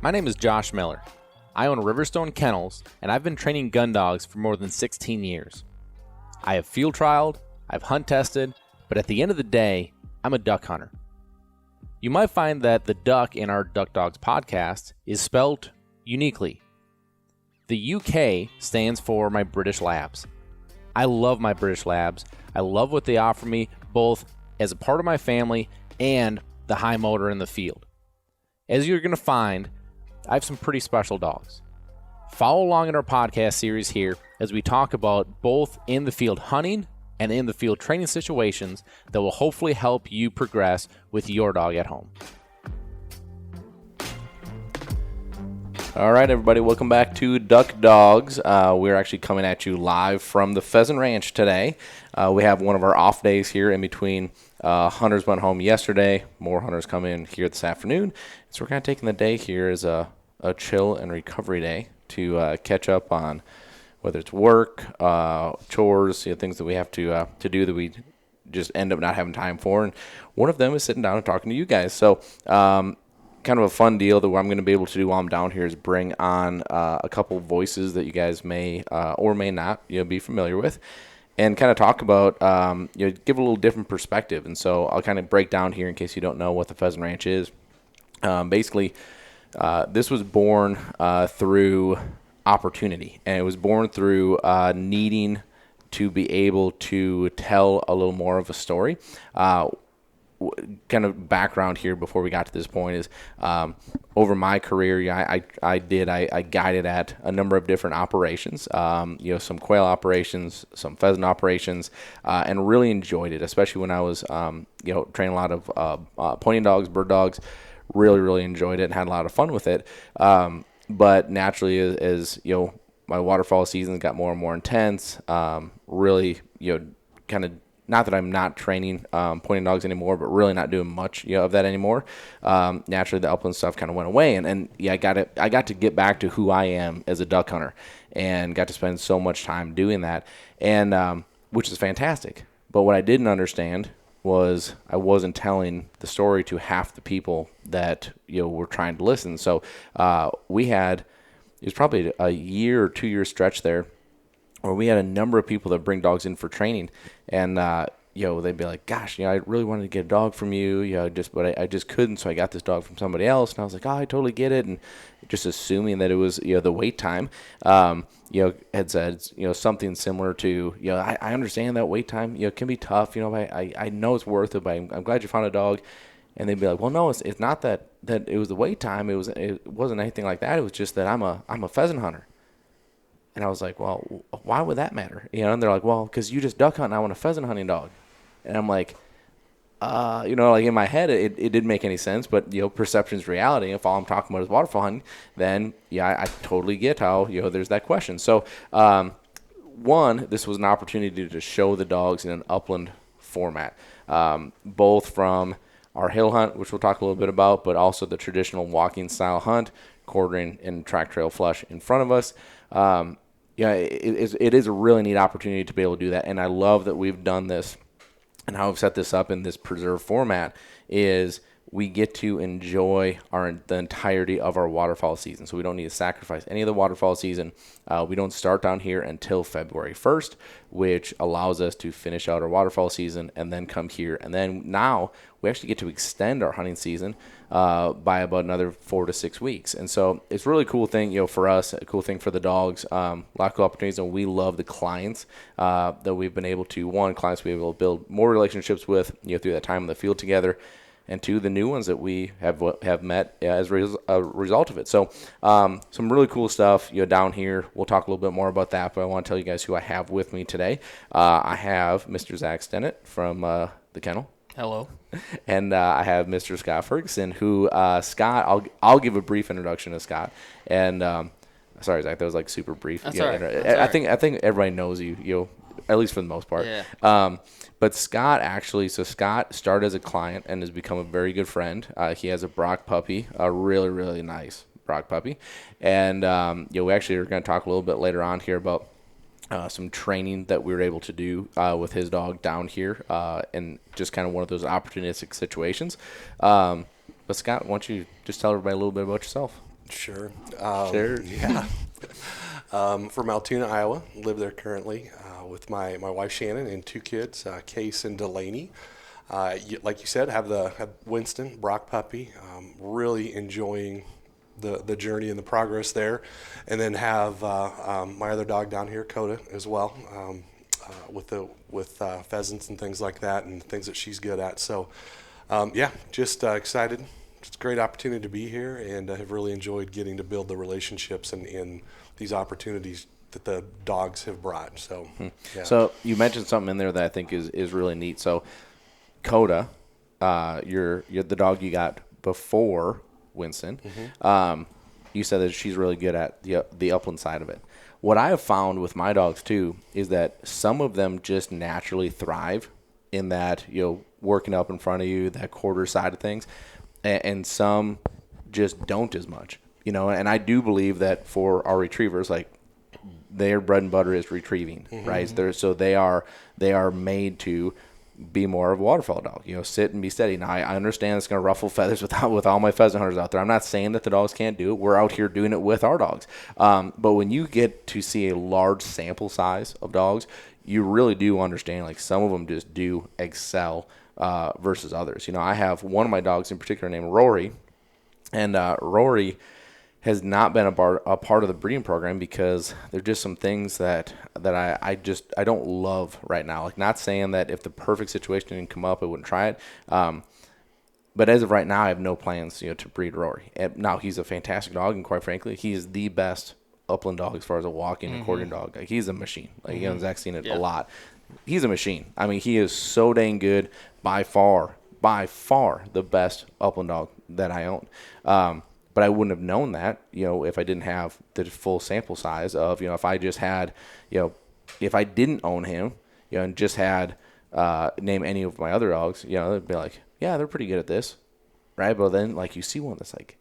My name is Josh Miller. I own Riverstone Kennels, and I've been training gun dogs for more than 16 years. I have field trialed, I've hunt tested, but at the end of the day, I'm a duck hunter. You might find that the duck in our DUK Dogs podcast is spelled uniquely. The UK stands for my British Labs. I love my British Labs. I love what they offer me, both as a part of my family and the high motor in the field. As you're going to find, I have some pretty special dogs. Follow along in our podcast series here as we talk about both in the field hunting and in the field training situations that will hopefully help you progress with your dog at home. All right, everybody, welcome back to DUK Dogs. We're actually coming at you live from the Pheasant Ranch today. We have one of our off days here in between. Hunters went home yesterday. More hunters come in here this afternoon. So we're kind of taking the day here as a chill and recovery day to catch up on whether it's work, chores, things that we have to do that we just end up not having time for. And one of them is sitting down and talking to you guys. So kind of a fun deal that what I'm going to be able to do while I'm down here is bring on a couple voices that you guys may or may not be familiar with, and kind of talk about, give a little different perspective. And so I'll kind of break down here in case you don't know what the Pheasant Ranch is. Basically, this was born through opportunity, and it was born through needing to be able to tell a little more of a story. Kind of background here before we got to this point is over my career, I guided at a number of different operations, some quail operations, some pheasant operations, and really enjoyed it, especially when I was, training a lot of pointing dogs, bird dogs. Really enjoyed it and had a lot of fun with it. But naturally, as my waterfowl seasons got more and more intense, really, kind of, not that I'm not training pointing dogs anymore, but really not doing much of that anymore. Naturally, the upland stuff kind of went away, and I got to get back to who I am as a duck hunter, and got to spend so much time doing that, and which is fantastic. But what I didn't understand was I wasn't telling the story to half the people that were trying to listen. So it was probably a year or 2 year stretch there, where we had a number of people that bring dogs in for training, and they'd be like, "Gosh, I really wanted to get a dog from you, but I just couldn't, so I got this dog from somebody else." And I was like, "Oh, I totally get it," and just assuming that it was the wait time. Had said something similar to I understand that wait time can be tough. I know it's worth it, but I'm glad you found a dog. And they'd be like, "Well, no, it's not that it was the wait time. It wasn't anything like that. It was just that I'm a pheasant hunter." And I was like, "Well, why would that matter?" And they're like, "Well, because you just duck hunt and I want a pheasant hunting dog." And I'm like, like in my head, it didn't make any sense, but, perception's reality. If all I'm talking about is waterfowl hunting, then, I totally get how, there's that question. So, this was an opportunity to show the dogs in an upland format, both from our hill hunt, which we'll talk a little bit about, but also the traditional walking style hunt, quartering and track trail flush in front of us. It is a really neat opportunity to be able to do that, and I love that we've done this. And how we've set this up in this preserved format is we get to enjoy the entirety of our waterfowl season. So we don't need to sacrifice any of the waterfowl season. We don't start down here until February 1st, which allows us to finish out our waterfowl season and then come here. And then now we actually get to extend our hunting season by about another 4 to 6 weeks. And so it's a really cool thing, for us, a cool thing for the dogs, a lot of cool opportunities. And we love the clients that we've been able to, clients we've been able to build more relationships with, through that time in the field together. And two, the new ones that we have met as a result of it. So some really cool stuff down here. We'll talk a little bit more about that, but I want to tell you guys who I have with me today. I have Mr. Zach Stinnett from the kennel. Hello. And I have Mr. Scott Ferguson, who Scott, I'll give a brief introduction to Scott. And sorry, Zach, that was like super brief. That's all right. I think everybody knows you, at least for the most part. Yeah. But Scott Scott started as a client and has become a very good friend. He has a Brock puppy, a really, really nice Brock puppy. And, we actually are going to talk a little bit later on here about some training that we were able to do with his dog down here, and just kind of one of those opportunistic situations. But Scott, why don't you just tell everybody a little bit about yourself? Sure. Sure. Yeah. From Altoona, Iowa. Live there currently with my wife Shannon and two kids, Case and Delaney. Like you said, have Winston, Brock puppy. Really enjoying the journey and the progress there, and then have my other dog down here, Coda, as well, with pheasants and things like that, and things that she's good at. So, yeah, just excited. It's a great opportunity to be here, and I have really enjoyed getting to build the relationships and these opportunities that the dogs have brought. So, yeah. So you mentioned something in there that I think is really neat. So Coda, you're the dog you got before Winston. You said that she's really good at the upland side of it. What I have found with my dogs too is that some of them just naturally thrive in that, working up in front of you, that quarter side of things, and some just don't as much. And I do believe that for our retrievers, like, their bread and butter is retrieving, right? So they are made to be more of a waterfowl dog, sit and be steady. Now, I understand it's going to ruffle feathers with all my pheasant hunters out there. I'm not saying that the dogs can't do it. We're out here doing it with our dogs. But when you get to see a large sample size of dogs, you really do understand, like, some of them just do excel versus others. I have one of my dogs in particular named Rory, and Rory has not been a part of the breeding program because there's just some things that I don't love right now. Like, not saying that if the perfect situation didn't come up, I wouldn't try it. But as of right now, I have no plans, to breed Rory. And now, he's a fantastic dog, and quite frankly, he is the best upland dog as far as a walking and quartering dog. Like, he's a machine. Like, Zach's seen it a lot. He's a machine. I mean, he is so dang good. By far the best upland dog that I own. But I wouldn't have known that, if I didn't have the full sample size of, if I just had, if I didn't own him, and just had name any of my other dogs, they'd be like, yeah, they're pretty good at this, right? But then, like, you see one that's like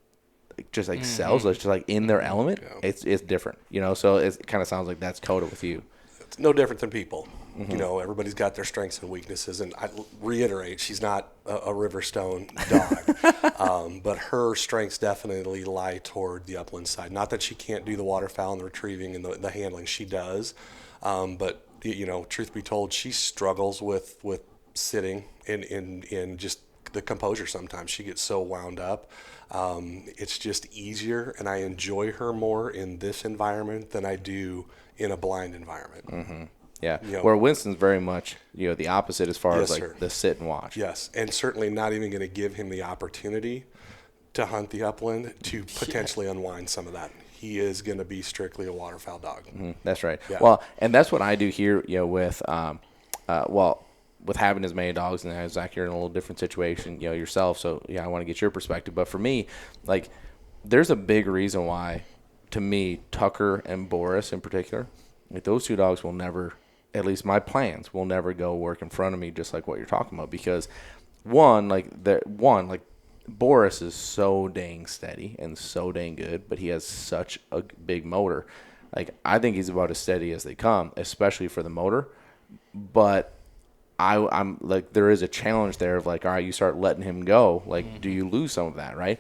just like cells, that's just like in their element. Yeah. It's different, So it kind of sounds like that's Coda with you. It's no different than people. Everybody's got their strengths and weaknesses, and I reiterate, she's not a Riverstone dog, but her strengths definitely lie toward the upland side. Not that she can't do the waterfowl and the retrieving and the handling, she does, but truth be told, she struggles with sitting in just the composure. Sometimes she gets so wound up. It's just easier, and I enjoy her more in this environment than I do in a blind environment. Yeah, where Winston's very much, the opposite as far as like the sit and watch. Yes, and certainly not even going to give him the opportunity to hunt the upland to potentially unwind some of that. He is going to be strictly a waterfowl dog. That's right. Yeah. Well, and that's what I do here, with with having as many dogs, and Zach, you're in a little different situation, yourself. So I want to get your perspective. But for me, like, there's a big reason why, to me, Tucker and Boris in particular, like, those two dogs will never, at least my plans, will never go work in front of me, just like what you're talking about. Because Boris is so dang steady and so dang good, but he has such a big motor. Like, I think he's about as steady as they come, especially for the motor. But I'm like, there is a challenge there of, like, all right, you start letting him go. Like, do you lose some of that, right?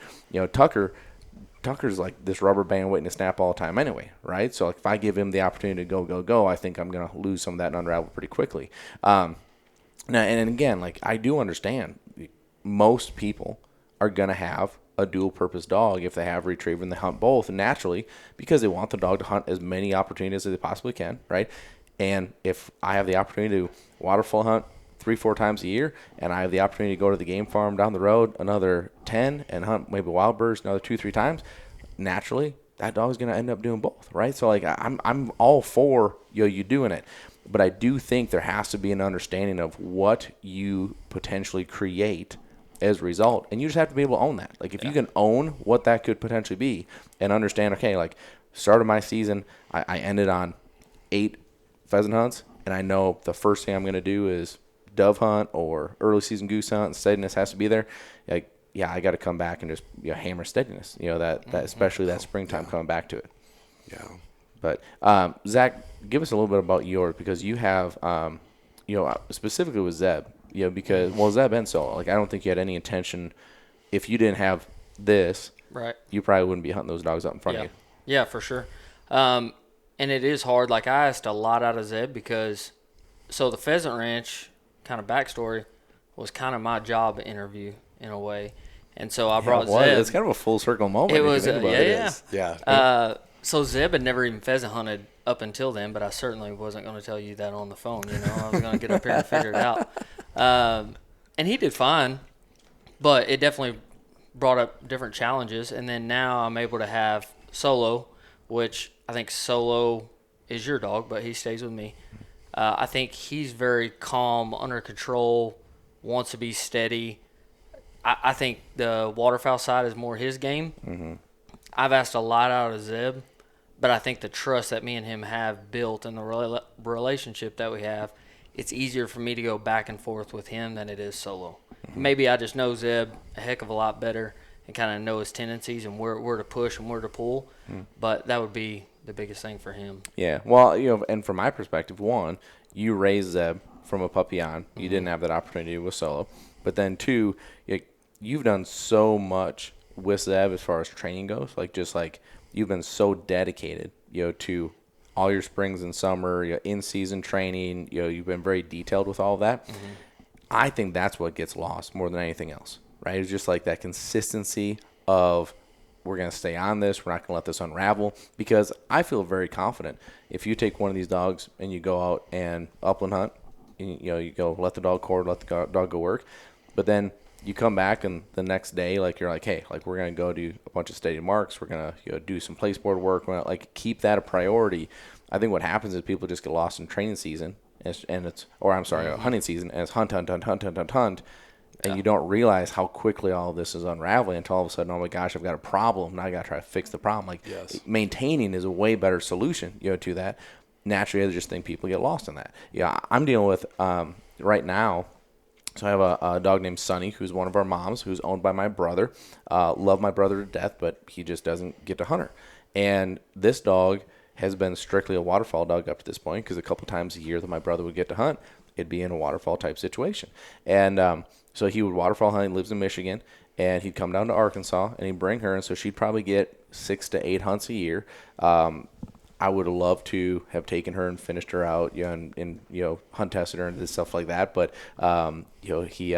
Tucker's like this rubber band waiting to snap all the time anyway, right? So, like, if I give him the opportunity to go, I think I'm going to lose some of that and unravel pretty quickly. Now, and again, like, I do understand most people are going to have a dual-purpose dog if they have a retriever and they hunt both naturally, because they want the dog to hunt as many opportunities as they possibly can, right? And if I have the opportunity to waterfowl hunt 3-4 times a year, and I have the opportunity to go to the game farm down the road another 10 and hunt maybe wild birds another 2-3 times, naturally that dog's going to end up doing both, right? So, like, I'm all for you doing it, but I do think there has to be an understanding of what you potentially create as a result, and you just have to be able to own that. Like, if you can own what that could potentially be and understand, okay, like, start of my season, I ended on 8 pheasant hunts, and I know the first thing I'm going to do is dove hunt or early season goose hunt, and steadiness has to be there. Like, I got to come back and just hammer steadiness. That especially that springtime coming back to it. Yeah. But Zach, give us a little bit about yours, because you have specifically with Zeb. Because Zeb and Solo, like, I don't think you had any intention, if you didn't have this, Right. you probably wouldn't be hunting those dogs up in front Yeah. of you. Yeah, for sure. And it is hard. Like, I asked a lot out of Zeb because, so the Pheasant Ranch kind of backstory was kind of my job interview in a way. And so I brought Zeb. It's kind of a full circle moment. It if you was, think about yeah, it. yeah. Is. Yeah. So Zeb had never even pheasant hunted up until then, but I certainly wasn't going to tell you that on the phone. You know, I was going to get up here and figure it out. And he did fine, but it definitely brought up different challenges. And then now I'm able to have Solo, which I think Solo is your dog, but he stays with me. I think he's very calm, under control, wants to be steady. I think the waterfowl side is more his game. Mm-hmm. I've asked a lot out of Zeb, but I think the trust that me and him have built and the relationship that we have, it's easier for me to go back and forth with him than it is Solo. Mm-hmm. Maybe I just know Zeb a heck of a lot better and kind of know his tendencies and where to push and where to pull, but that would be the biggest thing for him. Yeah, well, and from my perspective, one, you raised Zeb from a puppy on. You didn't have that opportunity with Solo. But then two, you've done so much with Zeb as far as training goes. You've been so dedicated, to all your springs and summer, in-season training. You've been very detailed with all of that. Mm-hmm. I think that's what gets lost more than anything else, right? It's just like that consistency of, we're going to stay on this. We're not going to let this unravel, because I feel very confident if you take one of these dogs and you go out and upland hunt, you go let the dog cord, let the dog go work, but then you come back and the next day, you're like, hey, we're going to go do a bunch of steady marks. We're going to do some place board work. We're gonna, keep that a priority. I think what happens is people just get lost in training season hunting season, and it's hunt. And you don't realize how quickly all of this is unraveling until all of a sudden, oh my gosh, I've got a problem. Now I got to try to fix the problem. Yes. Maintaining is a way better solution, to that. Naturally, I just think people get lost in that. Yeah, I'm dealing with right now. So I have a dog named Sunny, who's one of our moms, who's owned by my brother. Love my brother to death, but he just doesn't get to hunt her. And this dog has been strictly a waterfowl dog up to this point, because a couple times a year that my brother would get to hunt, it'd be in a waterfowl type situation. And so he would waterfowl hunt. He lives in Michigan, and he'd come down to Arkansas, and he'd bring her, and so she'd probably get 6 to 8 hunts a year. I would have loved to have taken her and finished her out, and hunt tested her and did stuff like that. But he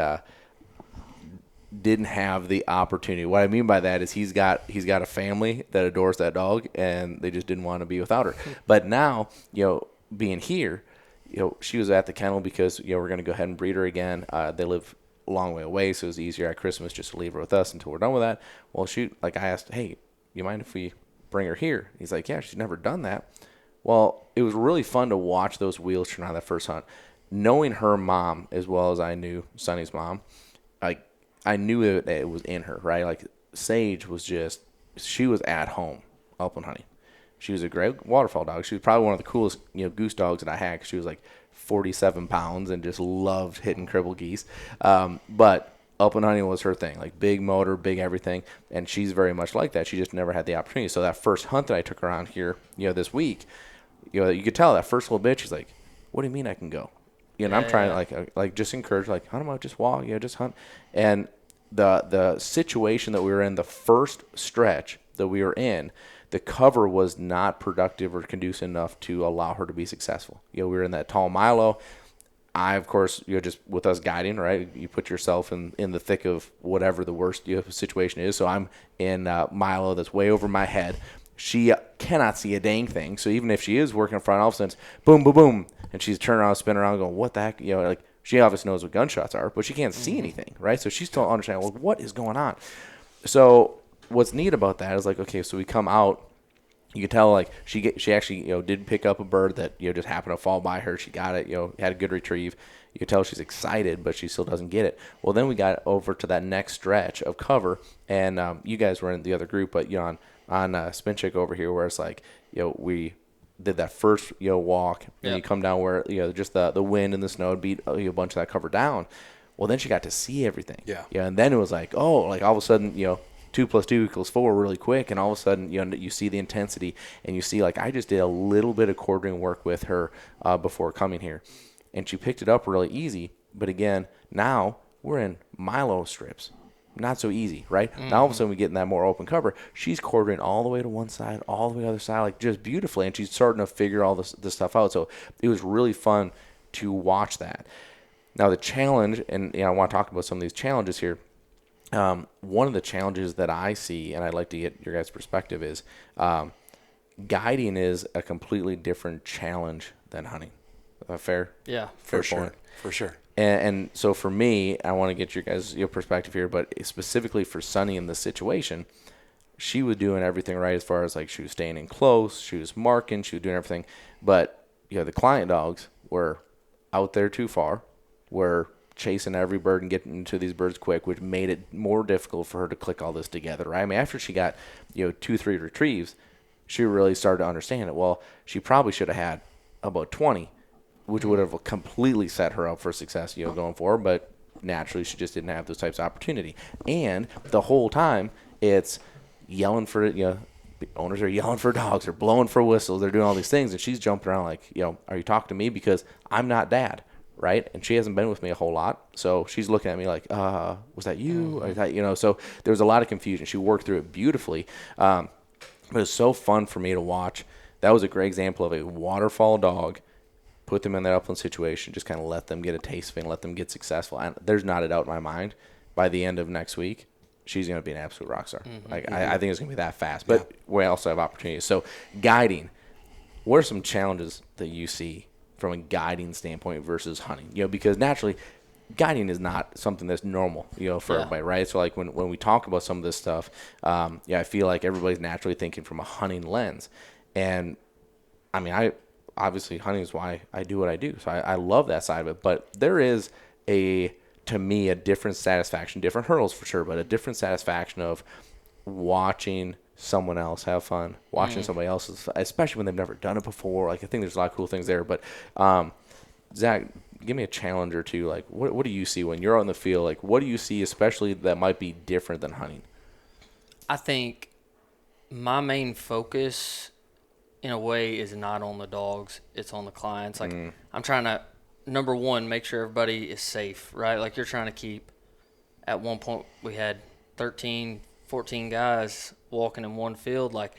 didn't have the opportunity. What I mean by that is he's got a family that adores that dog, and they just didn't want to be without her. But now, being here, she was at the kennel because we're going to go ahead and breed her again. They live a long way away, so it was easier at Christmas just to leave her with us until we're done with that. Well, I asked, hey, you mind if we bring her here? He's like, yeah, she's never done that. Well, it was really fun to watch those wheels turn on that first hunt. Knowing her mom as well as I knew Sunny's mom, I knew that it was in her, right? Sage she was at home upland hunting. She was a great waterfowl dog. She was probably one of the coolest, goose dogs that I had, 'cause she was 47 pounds and just loved hitting cribble geese. But upland hunting was her thing, big motor, big everything, and she's very much like that. She just never had the opportunity. So that first hunt that I took her on here, this week, you could tell that first little bit, she's like, what do you mean I can go? I'm trying to just encourage, hunt them out, just walk, just hunt. And the situation that we were in, the first stretch that we were in, the cover was not productive or conducive enough to allow her to be successful. We were in that tall milo. I, of course, just with us guiding, right? You put yourself in the thick of whatever the worst situation is. So I'm in milo that's way over my head. She cannot see a dang thing. So even if she is working in front, all of a sudden, it's boom, boom, boom, and she's turning around, spinning around, going, what the heck? She obviously knows what gunshots are, but she can't see anything, right? So she's still understanding, well, what is going on? So what's neat about that is okay, so we come out. You could tell she actually did pick up a bird that just happened to fall by her. She got it, had a good retrieve. You could tell she's excited, but she still doesn't get it. Well, then we got over to that next stretch of cover, and you guys were in the other group, but on Spin Chick over here, where it's we did that first walk, and you come down where just the wind and the snow beat a bunch of that cover down. Well, then she got to see everything. Yeah, and then it was all of a sudden 2 + 2 = 4 really quick, and all of a sudden you see the intensity, and you see I just did a little bit of quartering work with her before coming here, and she picked it up really easy. But again, now we're in milo strips. not so easy, right? Now all of a sudden we get in that more open cover. She's quartering all the way to one side, all the way to the other side, like just beautifully, and she's starting to figure all this stuff out. So it was really fun to watch that. Now the challenge, and I want to talk about some of these challenges here. One of the challenges that I see, and I'd like to get your guys' perspective, is guiding is a completely different challenge than hunting. Is that fair? Yeah, For sure. And so for me, I want to get your perspective here, but specifically for Sunny in this situation, she was doing everything right as far as like she was staying in close, she was marking, she was doing everything. But the client dogs were out there too far, were chasing every bird and getting to these birds quick, which made it more difficult for her to click all this together, right? I mean, after she got 2-3 retrieves, she really started to understand it. Well, she probably should have had about 20, which would have completely set her up for success, going forward. But naturally, she just didn't have those types of opportunity. And the whole time, it's yelling for owners are yelling for dogs, they're blowing for whistles, they're doing all these things, and she's jumping around like, are you talking to me because I'm not dad, right? And she hasn't been with me a whole lot, so she's looking at me like, was that you? Or that, so there was a lot of confusion. She worked through it beautifully. But it was so fun for me to watch. That was a great example of a waterfall dog. Put them in that upland situation, just kind of let them get a taste of it and let them get successful. And there's not a doubt in my mind, by the end of next week, she's going to be an absolute rock star. I think it's going to be that fast. But we also have opportunities. So guiding, what are some challenges that you see from a guiding standpoint versus hunting? Because naturally, guiding is not something that's normal, for everybody, right? So like when we talk about some of this stuff, I feel like everybody's naturally thinking from a hunting lens. And I mean, obviously hunting is why I do what I do. So I love that side of it. But there is to me, a different satisfaction, different hurdles for sure, but a different satisfaction of watching someone else have fun, watching somebody else's, especially when they've never done it before. Like, I think there's a lot of cool things there. But Zach, give me a challenge or two. Like, what do you see when you're out in the field? Like, what do you see especially that might be different than hunting? I think my main focus, in a way, is not on the dogs. It's on the clients. Like, I'm trying to, number one, make sure everybody is safe, right? Like, you're trying to keep, at one point, we had 13, 14 guys walking in one field, like,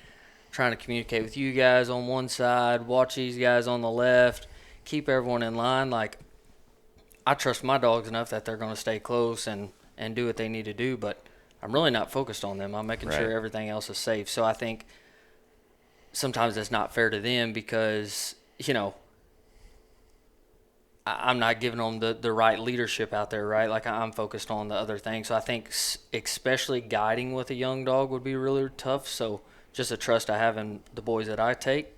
trying to communicate with you guys on one side, watch these guys on the left, keep everyone in line. Like, I trust my dogs enough that they're going to stay close and do what they need to do, but I'm really not focused on them. I'm making sure everything else is safe. So I think sometimes it's not fair to them because, I'm not giving them the right leadership out there, right? Like, I'm focused on the other things. So I think especially guiding with a young dog would be really tough. So just the trust I have in the boys that I take,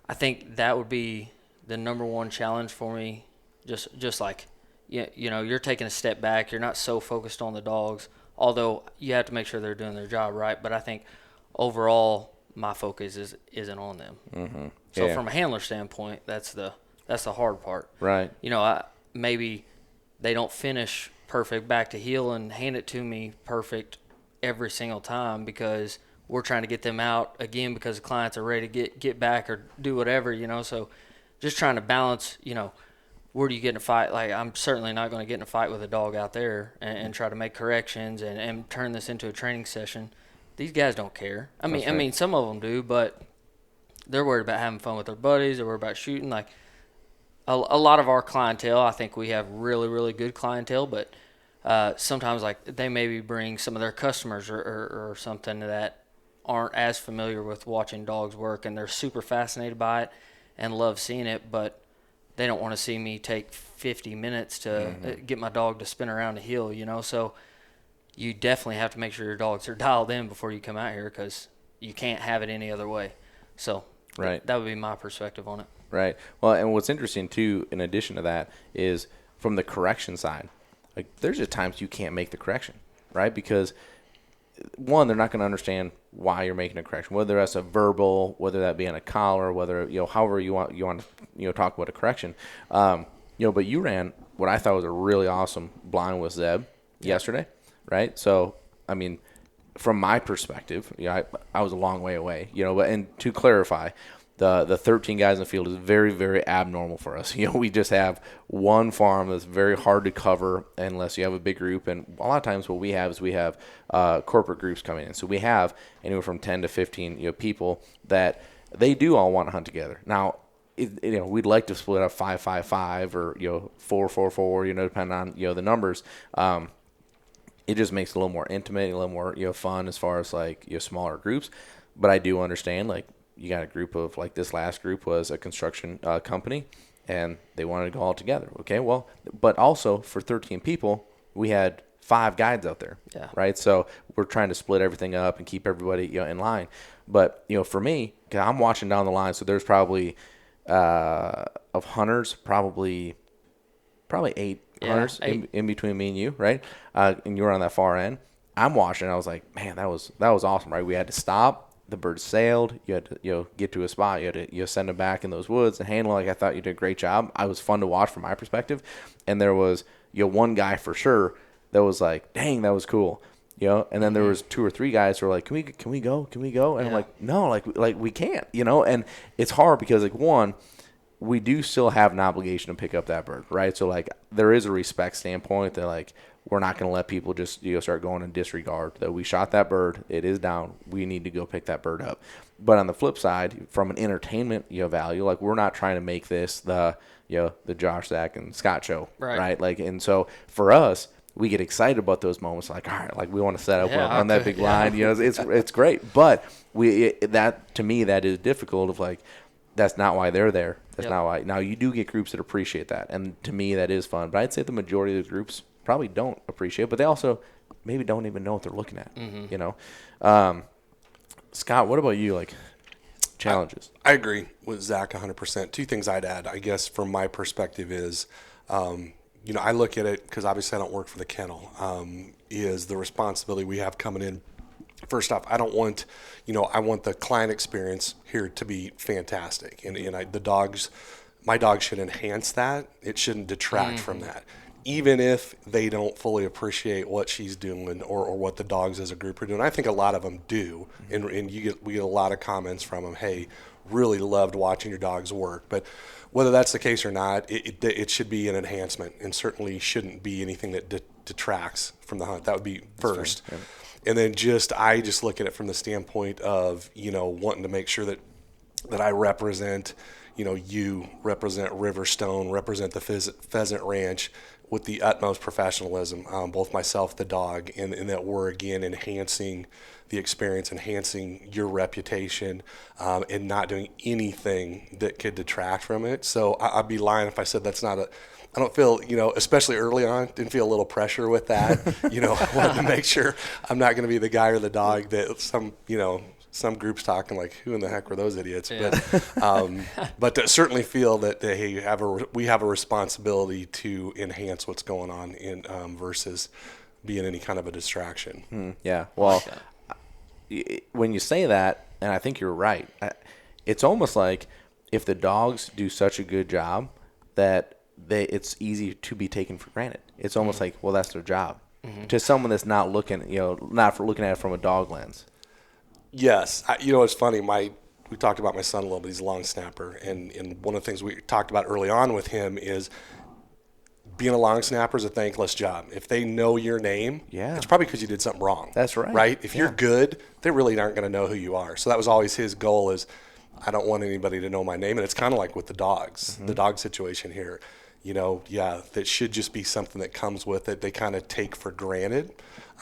I think that would be the number one challenge for me. Just like, you're taking a step back. You're not so focused on the dogs, although you have to make sure they're doing their job right. But I think overall my focus isn't on them. Mm-hmm. So from a handler standpoint, that's the hard part. Right. Maybe they don't finish perfect back to heel and hand it to me perfect every single time because we're trying to get them out again because the clients are ready to get back or do whatever, So just trying to balance, where do you get in a fight? Like, I'm certainly not going to get in a fight with a dog out there and try to make corrections and turn this into a training session. These guys don't care. I mean, some of them do, but they're worried about having fun with their buddies. They're worried about shooting. Like, a lot of our clientele, I think we have really, really good clientele, but sometimes, like, they maybe bring some of their customers or something that aren't as familiar with watching dogs work, and they're super fascinated by it and love seeing it, but they don't want to see me take 50 minutes to get my dog to spin around the heel, So you definitely have to make sure your dogs are dialed in before you come out here because you can't have it any other way. So that would be my perspective on it. Right. Well, and what's interesting, too, in addition to that, is from the correction side, like, there's just times you can't make the correction, right? Because, one, they're not going to understand why you're making a correction, whether that's a verbal, whether that be on a collar, whether, however you want to, talk about a correction. But you ran what I thought was a really awesome blind with Zeb yesterday, right? So, I mean, from my perspective, I was a long way away, but, and to clarify, the 13 guys in the field is very, very abnormal for us. We just have one farm that's very hard to cover unless you have a big group. And a lot of times what we have is we have corporate groups coming in. So we have anywhere from 10 to 15 people that they do all want to hunt together. Now, we'd like to split up 5-5-5 or 4-4-4, depending on the numbers. It just makes it a little more intimate, a little more fun as far as like smaller groups. But I do understand, like, you got a group of, like, this last group was a construction company, and they wanted to go all together. Okay, well, but also for 13 people, we had 5 guides out there, right? So we're trying to split everything up and keep everybody in line. But for me, 'cause I'm watching down the line, so there's probably of hunters, probably 8 hunters in between me and you, right? And you were on that far end. I'm watching, and I was like, man, that was awesome, right? We had to stop. The bird sailed. You had to get to a spot. You had to send them back in those woods and handle. Like, I thought you did a great job. I was fun to watch from my perspective. And there was one guy for sure that was like, dang, that was cool. And then there was 2 or 3 guys who were like, can we go? And I'm like, no, like we can't. And it's hard because, like, one, we do still have an obligation to pick up that bird, right? So, like, there is a respect standpoint that, like, we're not going to let people just start going in disregard that we shot that bird. It is down. We need to go pick that bird up. But on the flip side, from an entertainment value, like, we're not trying to make this the Josh, Zach, and Scott show, right? Like, and so for us, we get excited about those moments. Like, all right, like, we want to set up on that big line. It's great. But that to me, that is difficult. Of like, that's not why they're there. That's not why. Now, you do get groups that appreciate that, and to me, that is fun. But I'd say the majority of the groups probably don't appreciate it, but they also maybe don't even know what they're looking at. Scott, what about you? Like, challenges? I agree with Zach 100%. 2 things I'd add, I guess, from my perspective is, I look at it because obviously I don't work for the kennel. Is the responsibility we have coming in. First off, I don't want, I want the client experience here to be fantastic, and my dogs should enhance that. It shouldn't detract from that. Even if they don't fully appreciate what she's doing or what the dogs as a group are doing. I think a lot of them do, and we get a lot of comments from them, hey, really loved watching your dogs work. But whether that's the case or not, it should be an enhancement, and certainly shouldn't be anything that detracts from the hunt. That would be first. Yeah. And then I just look at it from the standpoint of, wanting to make sure that I represent, you represent Riverstone, represent the Pheasant Ranch with the utmost professionalism, both myself, the dog, and that we're, again, enhancing the experience, enhancing your reputation, and not doing anything that could detract from it. So I'd be lying if I said that's not I don't feel, especially early on, didn't feel a little pressure with that. I wanted to make sure I'm not going to be the guy or the dog that some groups talking like, who in the heck were those idiots? Yeah. But to certainly feel that we have a responsibility to enhance what's going on in versus being any kind of a distraction. Yeah. Well, when you say that, and I think you're right, it's almost like if the dogs do such a good job that it's easy to be taken for granted. It's almost like, well, that's their job. To someone that's not looking, not for looking at it from a dog lens. Yes. It's funny. We talked about my son a little bit. He's a long snapper. And one of the things we talked about early on with him is being a long snapper is a thankless job. If they know your name, it's probably because you did something wrong. That's right. Right? If you're good, they really aren't going to know who you are. So that was always his goal is, I don't want anybody to know my name. And it's kind of like with the dogs, the dog situation here. That should just be something that comes with it. They kind of take for granted.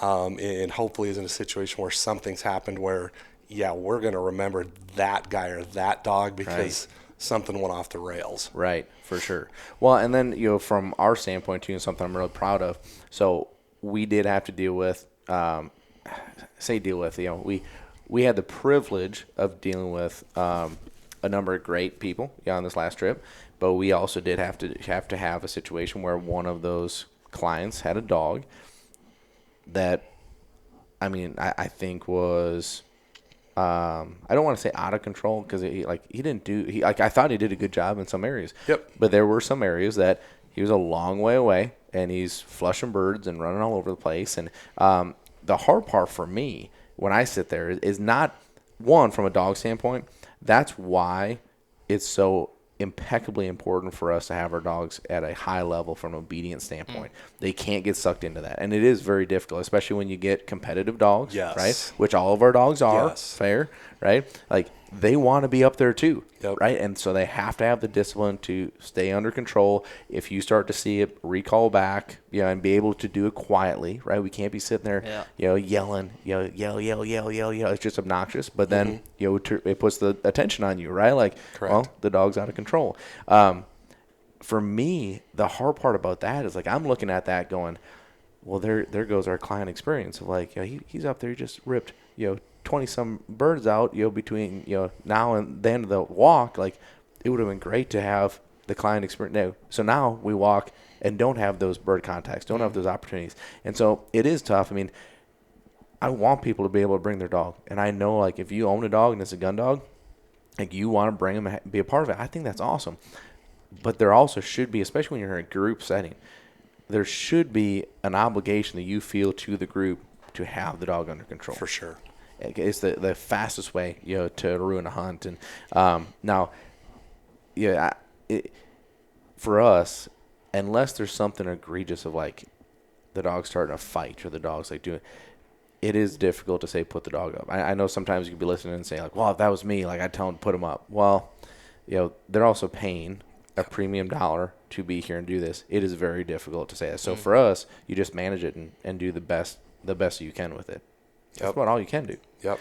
And hopefully is in a situation where something's happened where, we're going to remember that guy or that dog because something went off the rails. Right, for sure. Well, and then, from our standpoint, too, and something I'm really proud of. So we did have to deal with, we had the privilege of dealing with a number of great people on this last trip, but we also did have to have a situation where one of those clients had a dog that, I think was, I don't want to say out of control because I thought he did a good job in some areas. Yep. But there were some areas that he was a long way away and he's flushing birds and running all over the place. And the hard part for me when I sit there is not, one, from a dog standpoint, that's why it's so impeccably important for us to have our dogs at a high level from an obedience standpoint. They can't get sucked into that. And it is very difficult, especially when you get competitive dogs, Yes. right? Which all of our dogs are, Yes. fair, right? Like, they want to be up there too, Yep. right? And so they have to have the discipline to stay under control. If you start to see it, recall back, and be able to do it quietly, right? We can't be sitting there, yelling, yell. It's just obnoxious. But then, it puts the attention on you, right? Like, Correct. well, the dog's out of control. For me, the hard part about that is, like, I'm looking at that going, well, there goes our client experience of, like, he's up there, he just ripped, 20-some birds out, between, now and the end of the walk. Like, it would have been great to have the client experience. No. So now we walk and don't have those bird contacts, don't have those opportunities. And so it is tough. I mean, I want people to be able to bring their dog. And I know, like, if you own a dog and it's a gun dog, like, you want to bring them and be a part of it. I think that's awesome. But there also should be, especially when you're in a group setting, there should be an obligation that you feel to the group to have the dog under control. For sure. It's the fastest way, to ruin a hunt. And now, for us, unless there's something egregious of, like, the dog's starting a fight or the dog's, like, doing, it is difficult to say put the dog up. I know sometimes you could be listening and say, like, well, if that was me, like, I'd tell them to put him up. Well, they're also paying a premium dollar to be here and do this. It is very difficult to say that. So for us, you just manage it and do the best you can with it. That's about all you can do. Yep.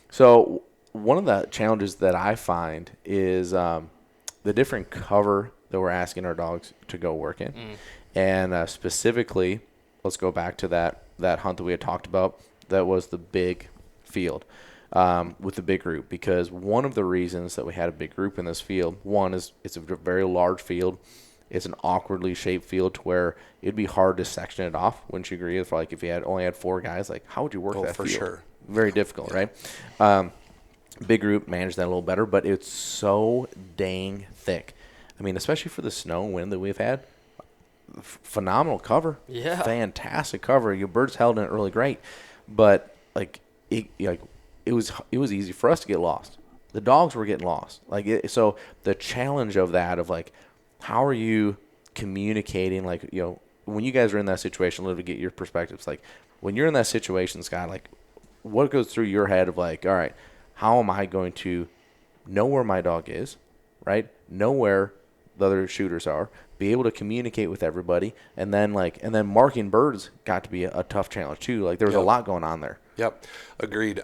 So one of the challenges that I find is the different cover that we're asking our dogs to go work in. And specifically, let's go back to that hunt that we had talked about. That was the big field with the big group. Because one of the reasons that we had a big group in this field, one is it's a very large field. It's an awkwardly shaped field to where it'd be hard to section it off. Wouldn't you agree? If, like, if you only had 4 guys, like, how would you work that for field? sure. Very difficult, right? Big group managed that a little better, but it's so dang thick. I mean, especially for the snow and wind that we've had, phenomenal cover. Yeah. Fantastic cover. Your birds held in it really great, but it was easy for us to get lost. The dogs were getting lost. So the challenge of that, of, like, how are you communicating, like, when you guys are in that situation, let me get your perspectives. Like, when you're in that situation, Scott, like, what goes through your head of, like, all right, how am I going to know where my dog is, right? Know where the other shooters are, be able to communicate with everybody, and then marking birds got to be a tough challenge too. Like, there was a lot going on there. Yep. Agreed.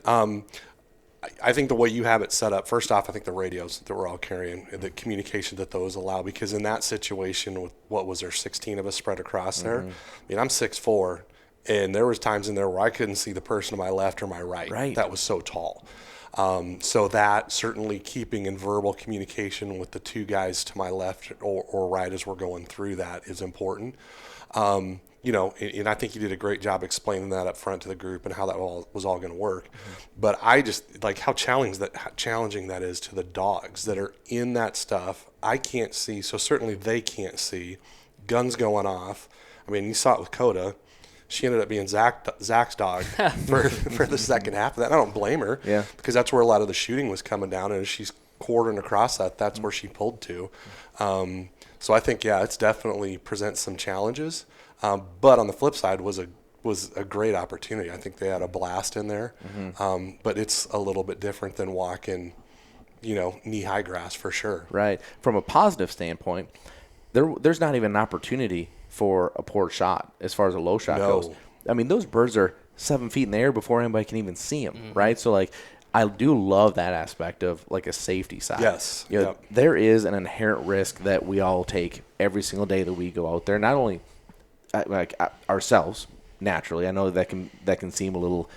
I think the way you have it set up, first off, I think the radios that we're all carrying, the communication that those allow, because in that situation with, what was there, 16 of us spread across there? I mean, I'm 6'4", and there was times in there where I couldn't see the person to my left or my right. Right. That was so tall. So that certainly keeping in verbal communication with the 2 guys to my left or right as we're going through that is important. And I think you did a great job explaining that up front to the group and how that was all going to work. But I just like how challenging that is to the dogs that are in that stuff. I can't see, so certainly they can't see. Guns going off. I mean, you saw it with Coda. She ended up being Zach's dog for the second half of that. And I don't blame her, because that's where a lot of the shooting was coming down. And as she's quartering across that's where she pulled to. So I think, it's definitely presents some challenges. But on the flip side was a great opportunity. I think they had a blast in there. But it's a little bit different than walking, knee-high grass for sure. Right. From a positive standpoint, there's not even an opportunity for a poor shot as far as a low shot goes. I mean, those birds are 7 feet in the air before anybody can even see them, right? So, like, I do love that aspect of, like, a safety side. Yes. There is an inherent risk that we all take every single day that we go out there. Not only ourselves, naturally. I know that can seem a little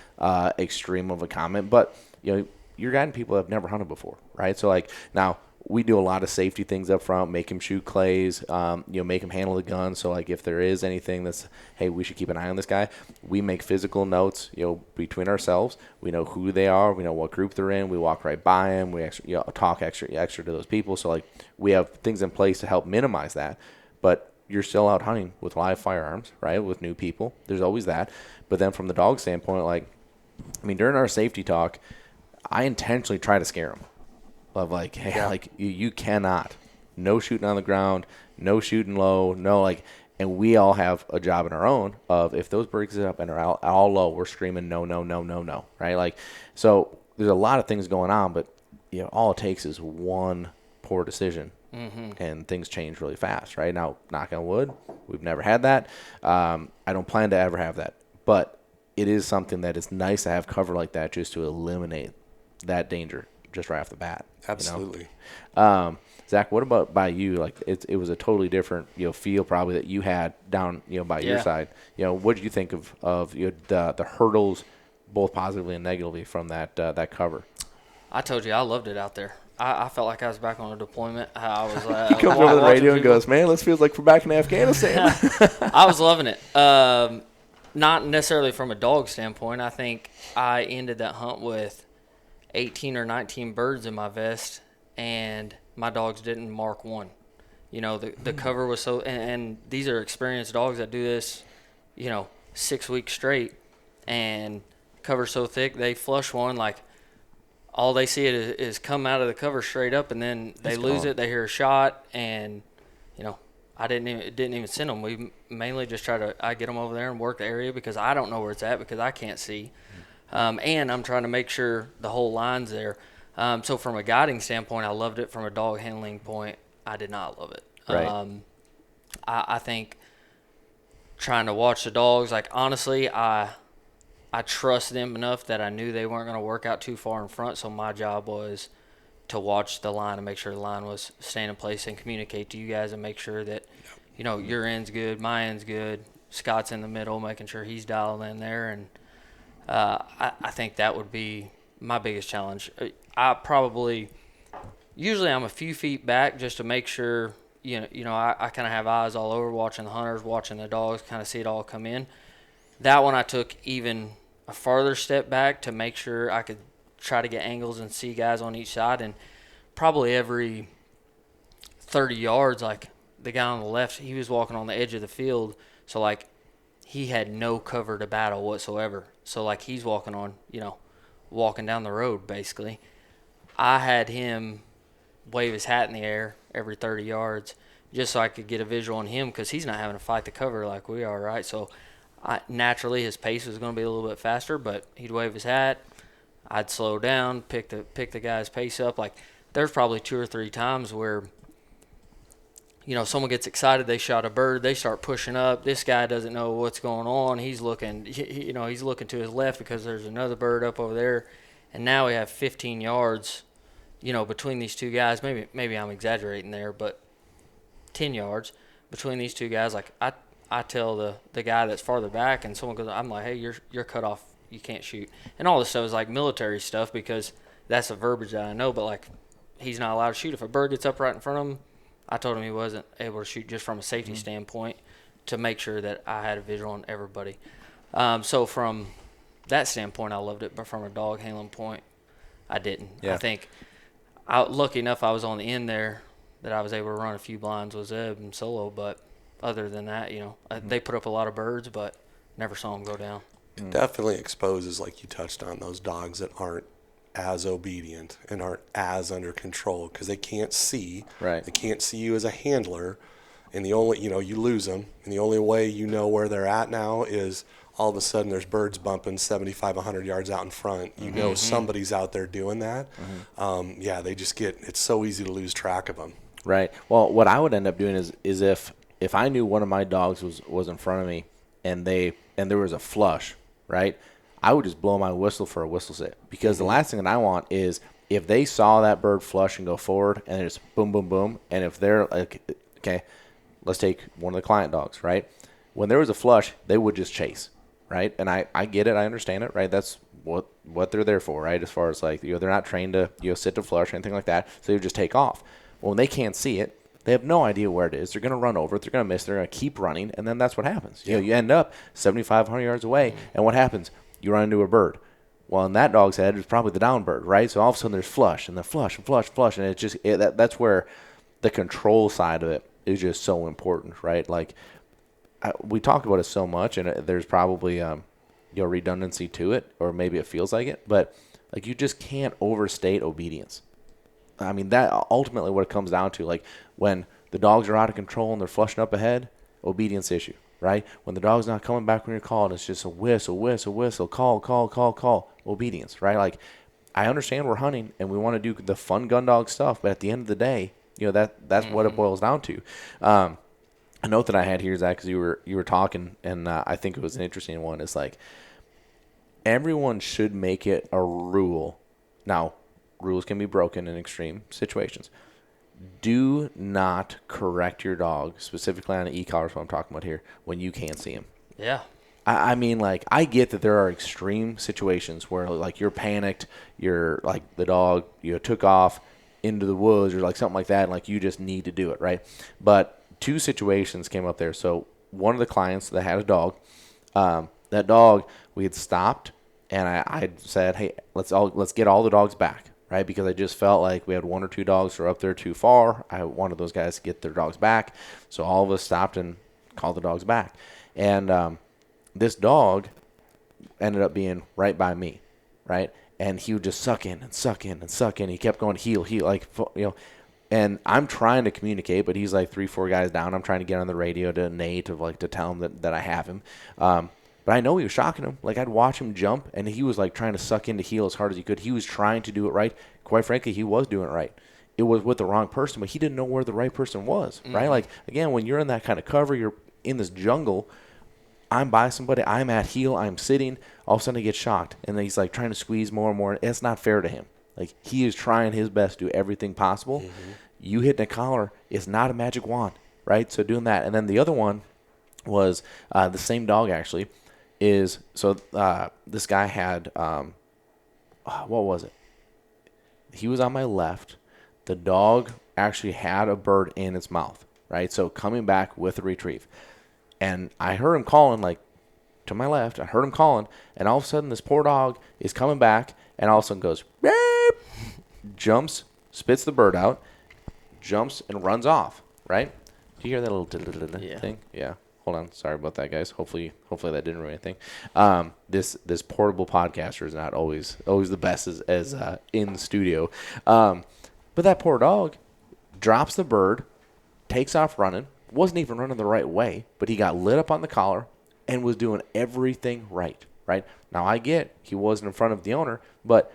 extreme of a comment, but you're guiding people that have never hunted before, right? So, like, now we do a lot of safety things up front, make him shoot clays, make him handle the gun. So, like, if there is anything that's, hey, we should keep an eye on this guy, we make physical notes, between ourselves. We know who they are. We know what group they're in. We walk right by them. We actually, talk extra to those people. So, like, we have things in place to help minimize that. But you're still out hunting with live firearms, right, with new people. There's always that. But then from the dog standpoint, like, I mean, during our safety talk, I intentionally try to scare them. Of like, hey, like you cannot, no shooting on the ground, no shooting low, no like, and we all have a job in our own of if those birds get up and are all low, we're screaming no, no, no, no, no, right? Like, so there's a lot of things going on, but all it takes is one poor decision, and things change really fast, right? Now, knock on wood, we've never had that. I don't plan to ever have that, but it is something that is nice to have cover like that just to eliminate that danger just right off the bat. Absolutely. Zach, what about by you? Like it was a totally different feel probably that you had down by your side. What did you think of the hurdles, both positively and negatively, from that cover? I told you I loved it out there. I felt like I was back on a deployment. I was he comes over the radio and goes, "Man, this feels like we're back in Afghanistan." I was loving it. Not necessarily from a dog standpoint. I think I ended that hunt with 18 or 19 birds in my vest, and my dogs didn't mark one. The cover was so, and these are experienced dogs that do this, 6 weeks straight, and cover so thick they flush one, like all they see it is come out of the cover straight up, and then they lose it. They hear a shot, and I didn't even send them. We mainly just I get them over there and work the area because I don't know where it's at because I can't see. And I'm trying to make sure the whole line's there. So from a guiding standpoint, I loved it. From a dog handling point, I did not love it. Right. I think trying to watch the dogs, like honestly, I trust them enough that I knew they weren't going to work out too far in front. So my job was to watch the line and make sure the line was staying in place and communicate to you guys and make sure that, your end's good, my end's good, Scott's in the middle, making sure he's dialed in there. And I think that would be my biggest challenge. Usually I'm a few feet back just to make sure, I kind of have eyes all over, watching the hunters, watching the dogs, kind of see it all come in. That one I took even a farther step back to make sure I could try to get angles and see guys on each side. And probably every 30 yards, like the guy on the left, he was walking on the edge of the field. So, like, he had no cover to battle whatsoever. So, like, he's walking down the road, basically. I had him wave his hat in the air every 30 yards just so I could get a visual on him because he's not having to fight the cover like we are, right? So, naturally, his pace was going to be a little bit faster, but he'd wave his hat. I'd slow down, pick the guy's pace up. Like, there's probably 2 or 3 times where, someone gets excited, they shot a bird, they start pushing up. This guy doesn't know what's going on. He's looking, he's looking to his left because there's another bird up over there. And now we have 15 yards, between these two guys. Maybe I'm exaggerating there, but 10 yards between these two guys. Like, I tell the guy that's farther back, and someone goes, I'm like, hey, you're cut off. You can't shoot. And all this stuff is like military stuff because that's a verbiage that I know, but like he's not allowed to shoot. If a bird gets up right in front of him, I told him he wasn't able to shoot just from a safety standpoint to make sure that I had a visual on everybody. So from that standpoint, I loved it, but from a dog handling point, I didn't. Yeah. I think lucky enough I was on the end there that I was able to run a few blinds with Zeb and Solo, but other than that, they put up a lot of birds, but never saw them go down. It definitely exposes, like you touched on, those dogs that aren't as obedient and aren't as under control because they can't see. Right. They can't see you as a handler, and the only you lose them, and the only way where they're at now is all of a sudden there's birds bumping 75, 100 yards out in front. Somebody's out there doing that. They just it's so easy to lose track of them. Right. Well, what I would end up doing is if I knew one of my dogs was in front of me and there was a flush, right, I would just blow my whistle for a whistle sit because the last thing that I want is if they saw that bird flush and go forward and it's boom, boom, boom, and if they're like, okay, let's take one of the client dogs, right? When there was a flush, they would just chase, right? And I get it, I understand it, right? That's what they're there for, right? As far as like, they're not trained to sit to flush or anything like that, so they would just take off. Well, when they can't see it, they have no idea where it is. They're going to run over it. They're going to miss. They're going to keep running, and then that's what happens. You end up 7,500 yards away, and what happens? You run into a bird. Well, in that dog's head, it's probably the down bird, right? So all of a sudden there's flush, and then flush, and flush, flush, and that's where the control side of it is just so important, right? Like we talk about it so much, and there's probably redundancy to it, or maybe it feels like it, but Like, you just can't overstate obedience. I mean, that ultimately what it comes down to. Like, when the dogs are out of control and they're flushing up ahead, obedience issue, right? When the dog's not coming back when you're calling, it's just a whistle, call, obedience, right? Like, I understand we're hunting and we want to do the fun gun dog stuff, but at the end of the day, that's what it boils down to. A note that I had here, Zach, because you were talking, and I think it was an interesting one. It's like, everyone should make it a rule. Now, rules can be broken in extreme situations. Do not correct your dog, specifically on an e-collar, is what I'm talking about here, when you can't see him. Yeah. I mean, like, I get that there are extreme situations where, like, you're panicked, you're, like, the dog, took off into the woods or, like, something like that, and, like, you just need to do it, right? But 2 situations came up there. So one of the clients that had a dog, that dog, we had stopped, and I said, hey, let's get all the dogs back, right? Because I just felt like we had 1 or 2 dogs who were up there too far. I wanted those guys to get their dogs back. So all of us stopped and called the dogs back. And this dog ended up being right by me, right? And he would just suck in and suck in and suck in. He kept going heel, like, and I'm trying to communicate, but he's like 3-4 guys down. I'm trying to get on the radio to Nate to tell him that I have him. But I know he was shocking him. Like, I'd watch him jump, and he was, like, trying to suck into heel as hard as he could. He was trying to do it right. Quite frankly, he was doing it right. It was with the wrong person, but he didn't know where the right person was, right? Like, again, when you're in that kind of cover, you're in this jungle, I'm by somebody, I'm at heel, I'm sitting, all of a sudden I get shocked. And then he's, like, trying to squeeze more and more. It's not fair to him. Like, he is trying his best to do everything possible. You hitting a collar is not a magic wand, right? So doing that. And then the other one was the same dog, actually. This guy had, what was it? He was on my left. The dog actually had a bird in its mouth, right? So coming back with a retrieve. And I heard him calling, like, to my left. I heard him calling, and all of a sudden this poor dog is coming back, and all of a sudden goes, beep, jumps, spits the bird out, jumps, and runs off, right? Do you hear that little thing? Yeah. Hold on. Sorry about that, guys. Hopefully that didn't ruin anything. This portable podcaster is not always the best as in the studio. But that poor dog drops the bird, takes off running, wasn't even running the right way, but he got lit up on the collar and was doing everything right. Now, I get he wasn't in front of the owner, but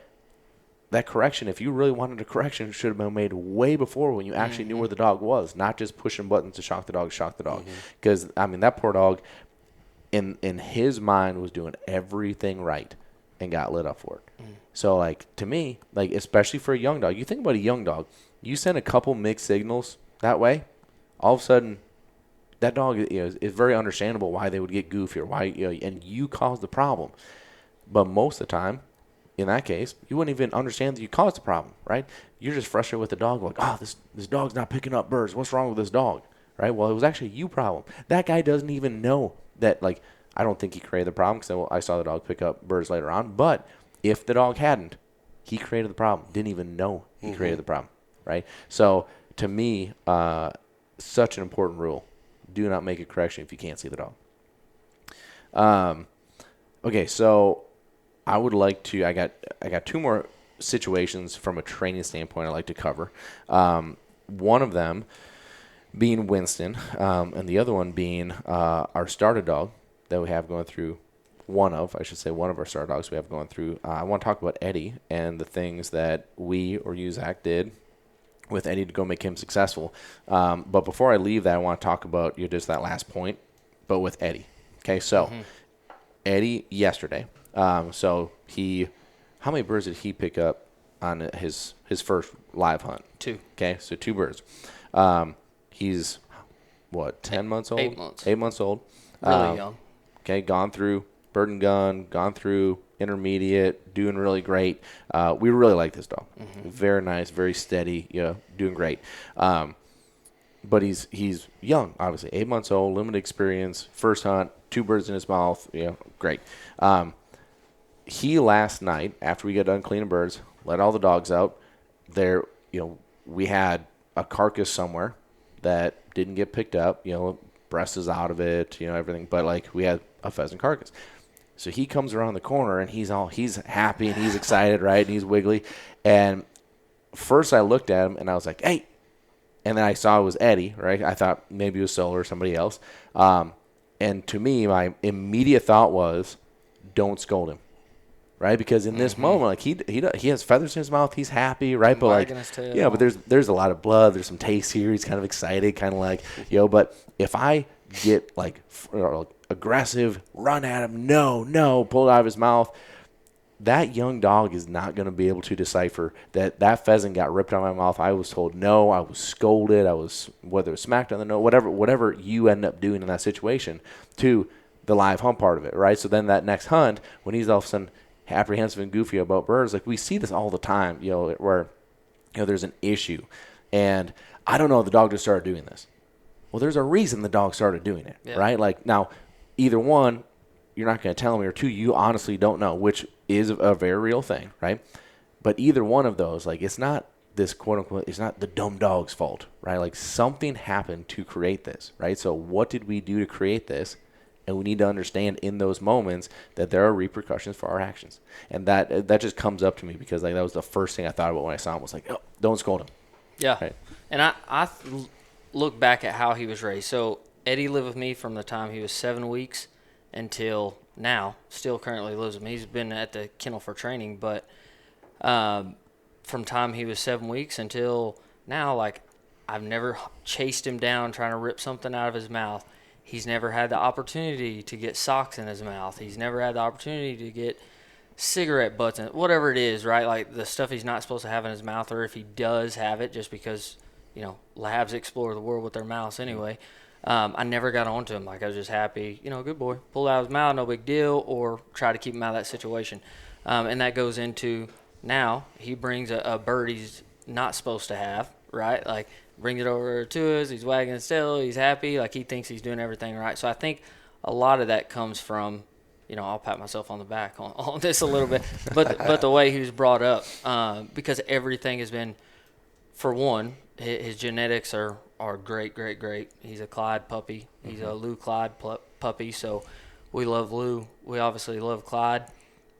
that correction, if you really wanted a correction, should have been made way before when you actually knew where the dog was, not just pushing buttons to shock the dog. Because, I mean, that poor dog, in his mind, was doing everything right and got lit up for it. So, like, to me, like, especially for a young dog, you think about a young dog, you send a couple mixed signals that way, all of a sudden, that dog is very understandable why they would get goofy or why, and you caused the problem. But most of the time, in that case, you wouldn't even understand that you caused the problem, right? You're just frustrated with the dog, like, oh, this dog's not picking up birds. What's wrong with this dog, right? Well, it was actually you problem. That guy doesn't even know that, like, I don't think he created the problem because I saw the dog pick up birds later on. But if the dog hadn't, he created the problem. Didn't even know he created the problem, right? So, to me, such an important rule. Do not make a correction if you can't see the dog. Okay, so I would like to. I got 2 more situations from a training standpoint I'd like to cover. One of them being Winston, and the other one being our starter dog that we have going through. One of our starter dogs we have going through. I want to talk about Eddie and the things that we or you, Zach, did with Eddie to go make him successful. But before I leave that, I want to talk about just that last point, but with Eddie. Okay, so Eddie yesterday. So how many birds did he pick up on his first live hunt? 2. Okay, so 2 birds. He's what, 10 months old? 8 months. 8 months old. Really young. Okay, gone through bird and gun, gone through intermediate, doing really great. We really like this dog. Very nice, very steady, doing great. But he's young, obviously, 8 months old, limited experience, first hunt, 2 birds in his mouth, great. He last night, after we got done cleaning birds, let all the dogs out. There, we had a carcass somewhere that didn't get picked up. Breast is out of it, everything. But, like, we had a pheasant carcass. So he comes around the corner, and he's happy, and he's excited, right? And he's wiggly. And first I looked at him, and I was like, hey. And then I saw it was Eddie, right? I thought maybe it was Solo or somebody else. And to me, my immediate thought was, don't scold him, right? Because in this moment, like he has feathers in his mouth, he's happy, right? But like, but there's a lot of blood, there's some taste here. He's kind of excited, kind of like, But if I get like aggressive, run at him, no, pull it out of his mouth, that young dog is not going to be able to decipher that pheasant got ripped out of my mouth. I was told no. I was scolded. I was, whether it was smacked on the nose, whatever you end up doing in that situation, to the live hunt part of it, right? So then that next hunt, when he's all of a sudden apprehensive and goofy about birds, like we see this all the time, where there's an issue, and I don't know, the dog just started doing this. Well, there's a reason the dog started doing it, right? Like now, either one, you're not going to tell me, or two, you honestly don't know, which is a very real thing, right? But either one of those, like, it's not this quote-unquote, it's not the dumb dog's fault, right? Like, something happened to create this, right? So what did we do to create this? And we need to understand in those moments that there are repercussions for our actions. And that just comes up to me, because like that was the first thing I thought about when I saw him, was like, oh, don't scold him. Yeah. Right? And I look back at how he was raised. So Eddie lived with me from the time he was 7 weeks until now. Still currently lives with me. He's been at the kennel for training, but from time he was 7 weeks until now, like, I've never chased him down trying to rip something out of his mouth. He's never had the opportunity to get socks in his mouth. He's never had the opportunity to get cigarette butts in, whatever it is, right? Like the stuff he's not supposed to have in his mouth, or if he does have it, just because, labs explore the world with their mouths anyway. I never got onto him. Like, I was just happy, good boy, pull it out of his mouth, no big deal, or try to keep him out of that situation. And that goes into now he brings a bird he's not supposed to have, right? Like, brings it over to us, he's wagging his tail, he's happy, like he thinks he's doing everything right. So I think a lot of that comes from, I'll pat myself on the back on this a little bit, but the way he was brought up, because everything has been, for one, his genetics are great. He's a Clyde puppy. He's a Lou Clyde puppy, so we love Lou. We obviously love Clyde,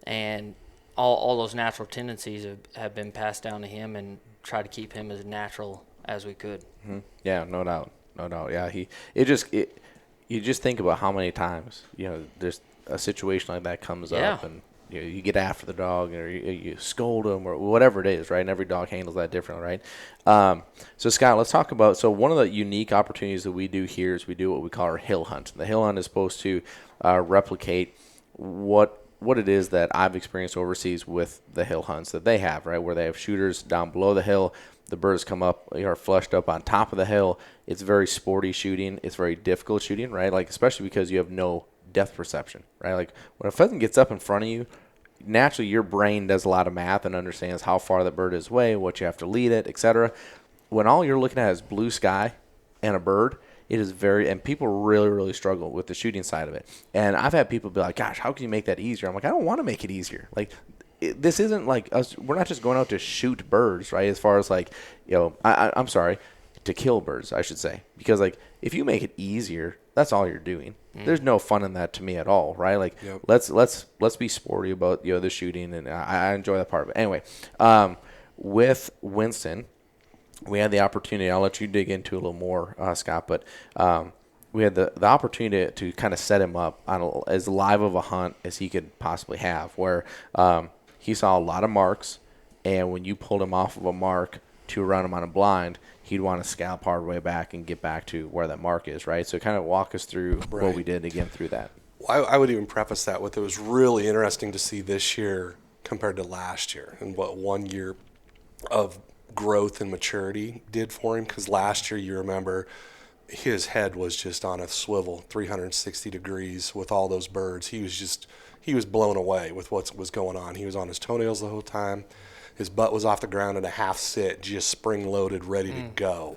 and all those natural tendencies have been passed down to him, and try to keep him as natural as we could. Mm-hmm. Yeah, no doubt. Yeah, you just think about how many times there's a situation like that comes up, and you get after the dog, or you scold him, or whatever it is, right? And every dog handles that differently, right? So Scott, let's talk about, so one of the unique opportunities that we do here is we do what we call our hill hunt. The hill hunt is supposed to replicate what it is that I've experienced overseas with the hill hunts that they have, right? Where they have shooters down below the hill, the birds come up, are flushed up on top of the hill. It's very sporty shooting. It's very difficult shooting, right? Like, especially because you have no depth perception, right? Like, when a pheasant gets up in front of you, naturally your brain does a lot of math and understands how far the bird is away, what you have to lead it, etc. When all you're looking at is blue sky and a bird, it is and people really, really struggle with the shooting side of it. And I've had people be like, gosh, how can you make that easier? I'm like, I don't want to make it easier. Like, this isn't like us. We're not just going out to shoot birds, right? As far as like, I'm sorry, to kill birds, I should say. Because like, if you make it easier, that's all you're doing. There's no fun in that to me at all, right? Like, let's be sporty about the shooting, and I enjoy that part of it. Anyway, with Winston, we had the opportunity. I'll let you dig into a little more, Scott, but we had the opportunity to kind of set him up on as live of a hunt as he could possibly have, where he saw a lot of marks, and when you pulled him off of a mark to run him on a blind, he'd want to scalp hard way back and get back to where that mark is, right? So kind of walk us through what we did again through that. Well, I would even preface that with, it was really interesting to see this year compared to last year, and what 1 year of growth and maturity did for him. Because last year, you remember, his head was just on a swivel 360 degrees with all those birds. He was blown away with what was going on. He was on his toenails the whole time. His butt was off the ground in a half sit, just spring-loaded, ready to go,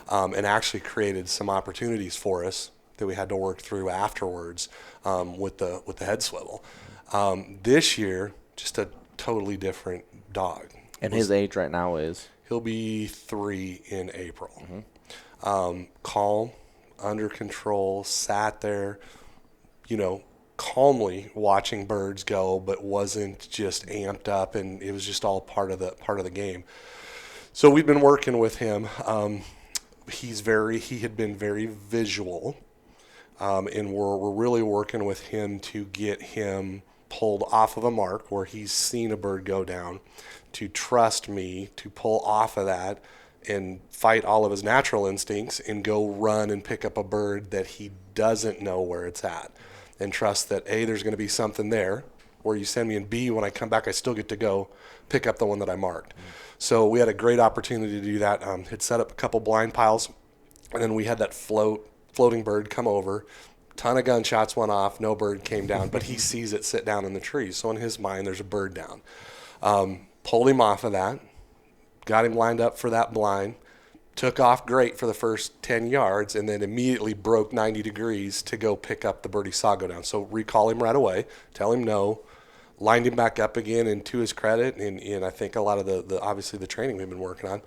and actually created some opportunities for us that we had to work through afterwards with the head swivel. This year, just a totally different dog. And his age right now is? He'll be 3 in April. Calm, under control, sat there, calmly watching birds go, but wasn't just amped up, and it was just all part of the game. So we've been working with him. He had been very visual, and we're really working with him to get him pulled off of a mark where he's seen a bird go down, to trust me to pull off of that and fight all of his natural instincts and go run and pick up a bird that he doesn't know where it's at, and trust that A, there's going to be something there where you send me, and B, when I come back I still get to go pick up the one that I marked. So we had a great opportunity to do that. Had set up a couple blind piles, and then we had that floating bird come over. Ton of gunshots went off, no bird came down, but he sees it sit down in the tree. So in his mind, there's a bird down. Pulled him off of that, got him lined up for that blind, took off great for the first 10 yards, and then immediately broke 90 degrees to go pick up the bird he saw go down. So recall him right away, tell him no, lined him back up again, and to his credit, and I think a lot of the obviously the training we've been working on,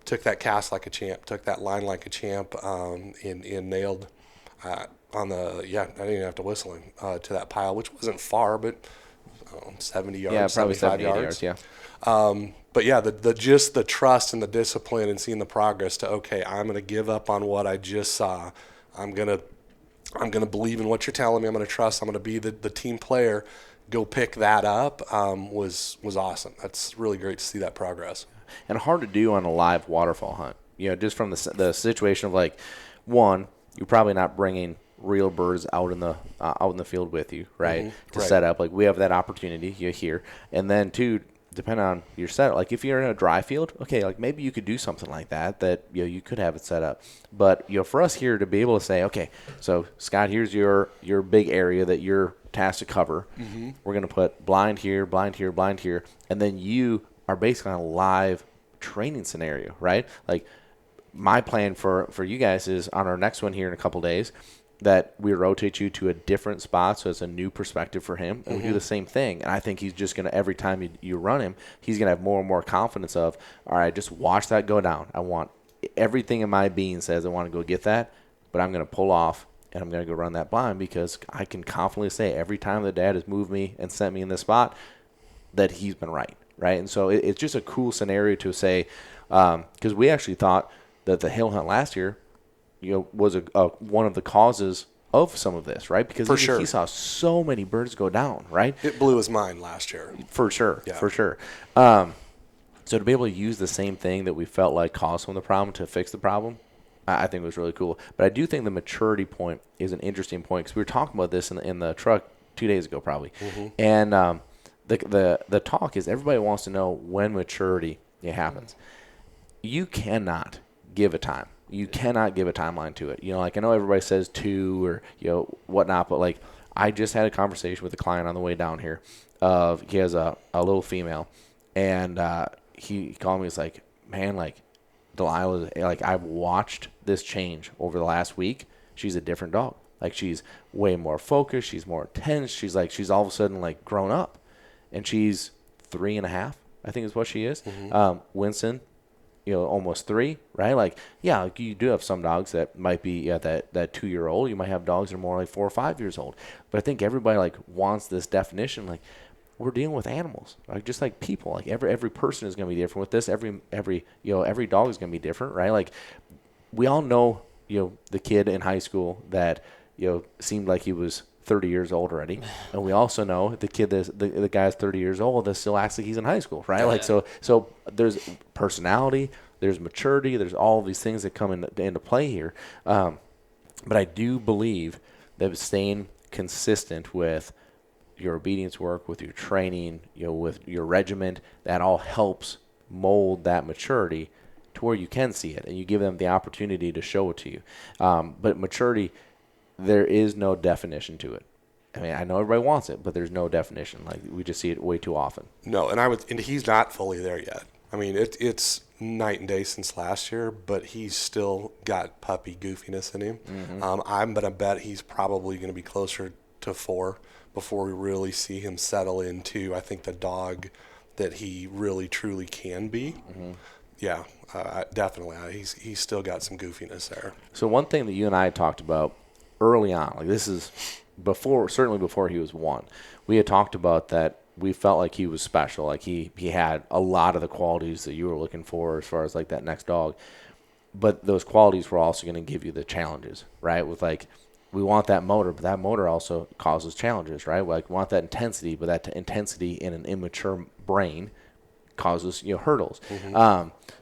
took that cast like a champ, took that line like a champ, and nailed I didn't even have to whistle him to that pile, which wasn't far, but 70 yards, Yeah, probably 75 yards. Yeah. But yeah, the trust and the discipline and seeing the progress to, okay, I'm going to give up on what I just saw. I'm going to believe in what you're telling me. I'm going to trust. I'm going to be the team player. Go pick that up was awesome. That's really great to see that progress. And hard to do on a live waterfall hunt. Just from the situation of like, one, you're probably not bringing real birds out in the field with you, right? Mm-hmm. To Right. set up, like we have that opportunity here, and then two, depending on your setup, like if you're in a dry field, okay, like maybe you could do something like that you could have it set up. But for us here to be able to say, okay, so Scott, here's your big area that you're tasked to cover. Mm-hmm. We're gonna put blind here, blind here, blind here, and then you are basically on a live training scenario, right? Like my plan for you guys is on our next one here in a couple days that we rotate you to a different spot, so it's a new perspective for him, and we do the same thing. And I think he's just going to, every time you run him, he's going to have more and more confidence of, all right, just watch that go down. I want everything in my being says I want to go get that, but I'm going to pull off and I'm going to go run that blind because I can confidently say every time the dad has moved me and sent me in this spot that he's been right? And so it's just a cool scenario to say, because we actually thought that the hill hunt last year was one of the causes of some of this, right? Because he saw so many birds go down, right? It blew his mind last year. For sure, Yeah. for sure. So to be able to use the same thing that we felt like caused some of the problem to fix the problem, I think was really cool. But I do think the maturity point is an interesting point because we were talking about this in the truck 2 days ago probably. Mm-hmm. And the talk is everybody wants to know when maturity happens. You cannot give a time. You cannot give a timeline to it. Like I know everybody says 2 or whatnot, but like I just had a conversation with a client on the way down here. He has a little female, and he called me. He's like, man, like Delilah, like I've watched this change over the last week. She's a different dog. Like she's way more focused. She's more intense. She's all of a sudden like grown up, and she's 3.5. I think is what she is. Mm-hmm. Winston. Almost 3, right? Like, yeah, like you do have some dogs that might be that 2-year-old. You might have dogs that are more like 4 or 5 years old. But I think everybody like wants this definition. Like, we're dealing with animals, like just like people. Like every person is going to be different with this. Every dog is going to be different, right? Like, we all know the kid in high school that seemed like he was 30 years old already, and we also know the kid the guy's 30 years old that still acts like he's in high school, right? Like so there's personality, there's maturity, there's all of these things that come into play here. But I do believe that staying consistent with your obedience work, with your training, with your regiment, that all helps mold that maturity to where you can see it, and you give them the opportunity to show it to you. But maturity, there is no definition to it. I mean, I know everybody wants it, but there's no definition. Like we just see it way too often. No, and he's not fully there yet. I mean, it's night and day since last year, but he's still got puppy goofiness in him. Mm-hmm. I'm gonna bet he's probably going to be closer to 4 before we really see him settle into, I think, the dog that he really truly can be. Mm-hmm. Yeah, definitely. He's still got some goofiness there. So one thing that you and I talked about early on, like this is certainly before he was 1, we had talked about that. We felt like he was special, like he had a lot of the qualities that you were looking for as far as like that next dog. But those qualities were also going to give you the challenges, right? With like, we want that motor, but that motor also causes challenges, right? Like, we want that intensity, but that intensity in an immature brain causes, hurdles.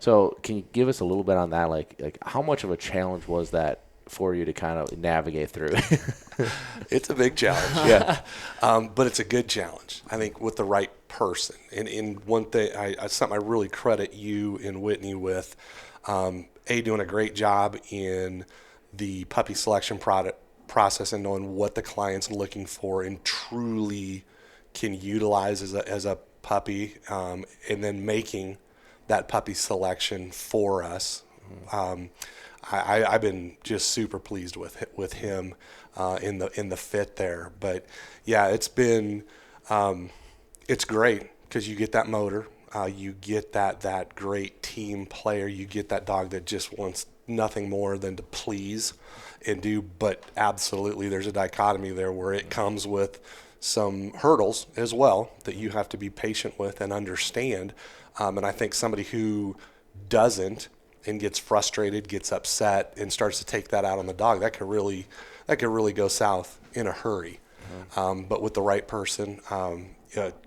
So can you give us a little bit on that? Like how much of a challenge was that for you to kind of navigate through? It's a big challenge. Yeah. But it's a good challenge, I think, with the right person. And one thing, something I really credit you and Whitney with, doing a great job in the puppy selection process and knowing what the client's looking for and truly can utilize as a puppy, and then making that puppy selection for us. I've been just super pleased with him in the fit there. But yeah, it's been it's great because you get that motor, you get that great team player, you get that dog that just wants nothing more than to please and do. But absolutely, there's a dichotomy there where it comes with some hurdles as well that you have to be patient with and understand. And I think somebody who doesn't and gets frustrated, gets upset, and starts to take that out on the dog, that could really go south in a hurry. But with the right person,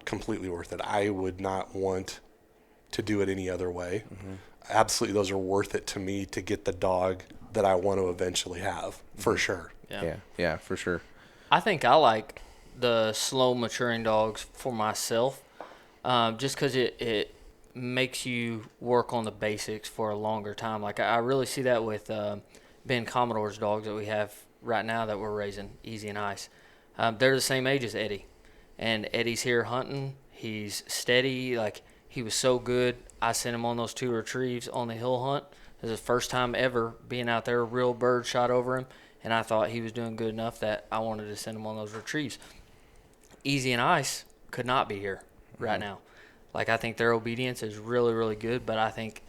completely worth it. I would not want to do it any other way. Absolutely, those are worth it to me to get the dog that I want to eventually have, for sure. Yeah, for sure. I think I like the slow maturing dogs for myself, just because it makes you work on the basics for a longer time. Like I really see that with Ben Commodore's dogs that we have right now that we're raising, Easy and Ice. They're the same age as Eddie, and Eddie's here hunting. He's steady. Like, he was so good. I sent him on those 2 retrieves on the hill hunt. It was his first time ever being out there. A real bird shot over him, and I thought he was doing good enough that I wanted to send him on those retrieves. Easy and Ice could not be here right now. Like, I think their obedience is really, really good, but I think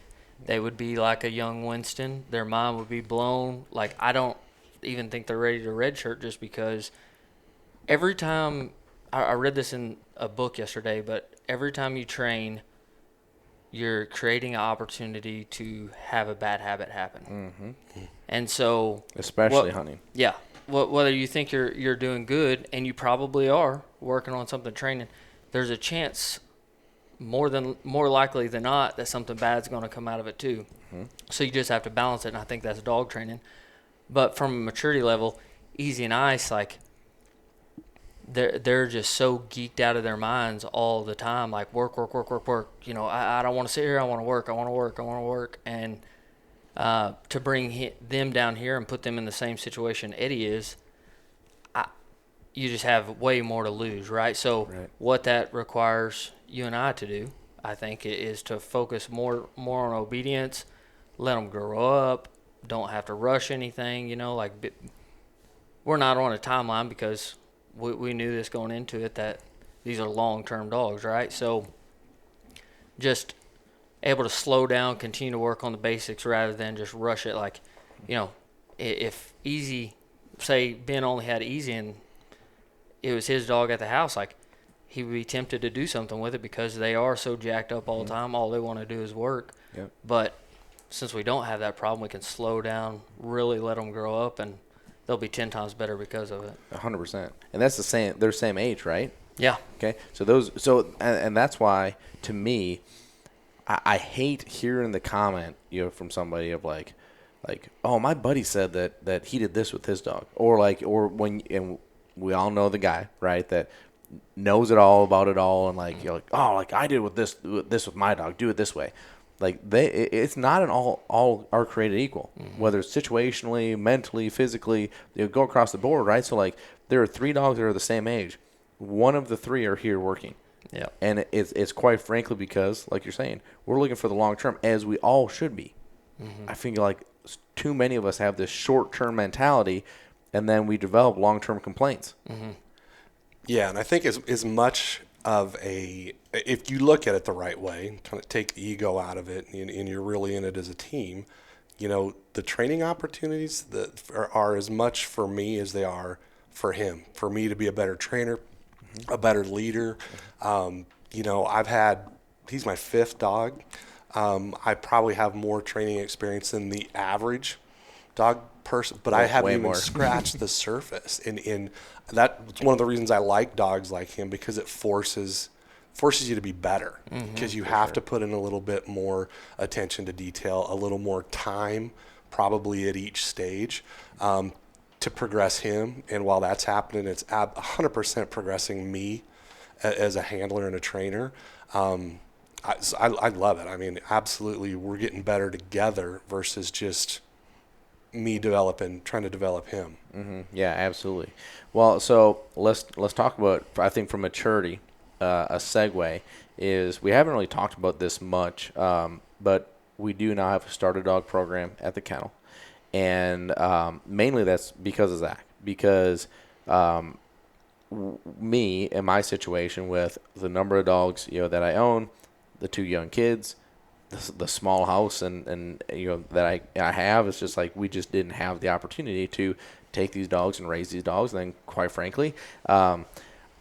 they would be like a young Winston. Their mind would be blown. Like, I don't even think they're ready to redshirt, just because every time I read this in a book yesterday, but every time you train, you're creating an opportunity to have a bad habit happen. And so, especially hunting. Yeah. Whether you think you're doing good, and you probably are working on something training, there's a chance, more likely than not, that something bad's going to come out of it too. So you just have to balance it, and I think that's dog training. But from a maturity level, Easy and Ice, like, they're just so geeked out of their minds all the time, like work. I don't want to sit here. I want to work. And to bring them down here and put them in the same situation Eddie is, you just have way more to lose, right? So what that requires you and I to do, I think, is to focus more on obedience, let them grow up, don't have to rush anything, like, we're not on a timeline because we knew this going into it, that these are long-term dogs, right? So just able to slow down, continue to work on the basics rather than just rush it. Like, if Easy, say Ben only had Easy and it was his dog at the house, like, he would be tempted to do something with it because they are so jacked up all the time. All they want to do is work. But since we don't have that problem, we can slow down, really let them grow up, and they'll be 10 times better because of it. 100%. And that's the same. They're same age, right? Yeah. Okay. And that's why, to me, I hate hearing the comment, from somebody of like, oh, my buddy said that he did this with his dog, and we all know the guy, right, that knows it all about it all, and like, you're like, oh, like, I did with this with my dog, do it this way. Like, it's not an all are created equal, whether it's situationally, mentally, physically, go across the board, right? So, like, there are 3 dogs that are the same age. One of the 3 are here working. Yeah. And it's quite frankly because, like you're saying, we're looking for the long term, as we all should be. I think, like, too many of us have this short-term mentality, and then we develop long-term complaints. Yeah, and I think as much of if you look at it the right way, kind of take the ego out of it, and you're really in it as a team, the training opportunities that are as much for me as they are for him, for me to be a better trainer, a better leader. You know, he's my 5th dog. I probably have more training experience than the average dog person, but I haven't way even more. scratched the surface. And that's one of the reasons I like dogs like him, because it forces you to be better, because you have to put in a little bit more attention to detail, a little more time probably at each stage to progress him. And while that's happening, it's 100% progressing me as a handler and a trainer. I love it. I mean, absolutely, we're getting better together versus just me trying to develop him. Yeah, absolutely. Well, so let's talk about, I think, for maturity, a segue is, we haven't really talked about this much, but we do now have a starter dog program at the kennel, and mainly that's because of Zach. Because me and my situation with the number of dogs that I own, the 2 young kids, the small house, and that I have, it's just like we just didn't have the opportunity to take these dogs and raise these dogs. And then, quite frankly,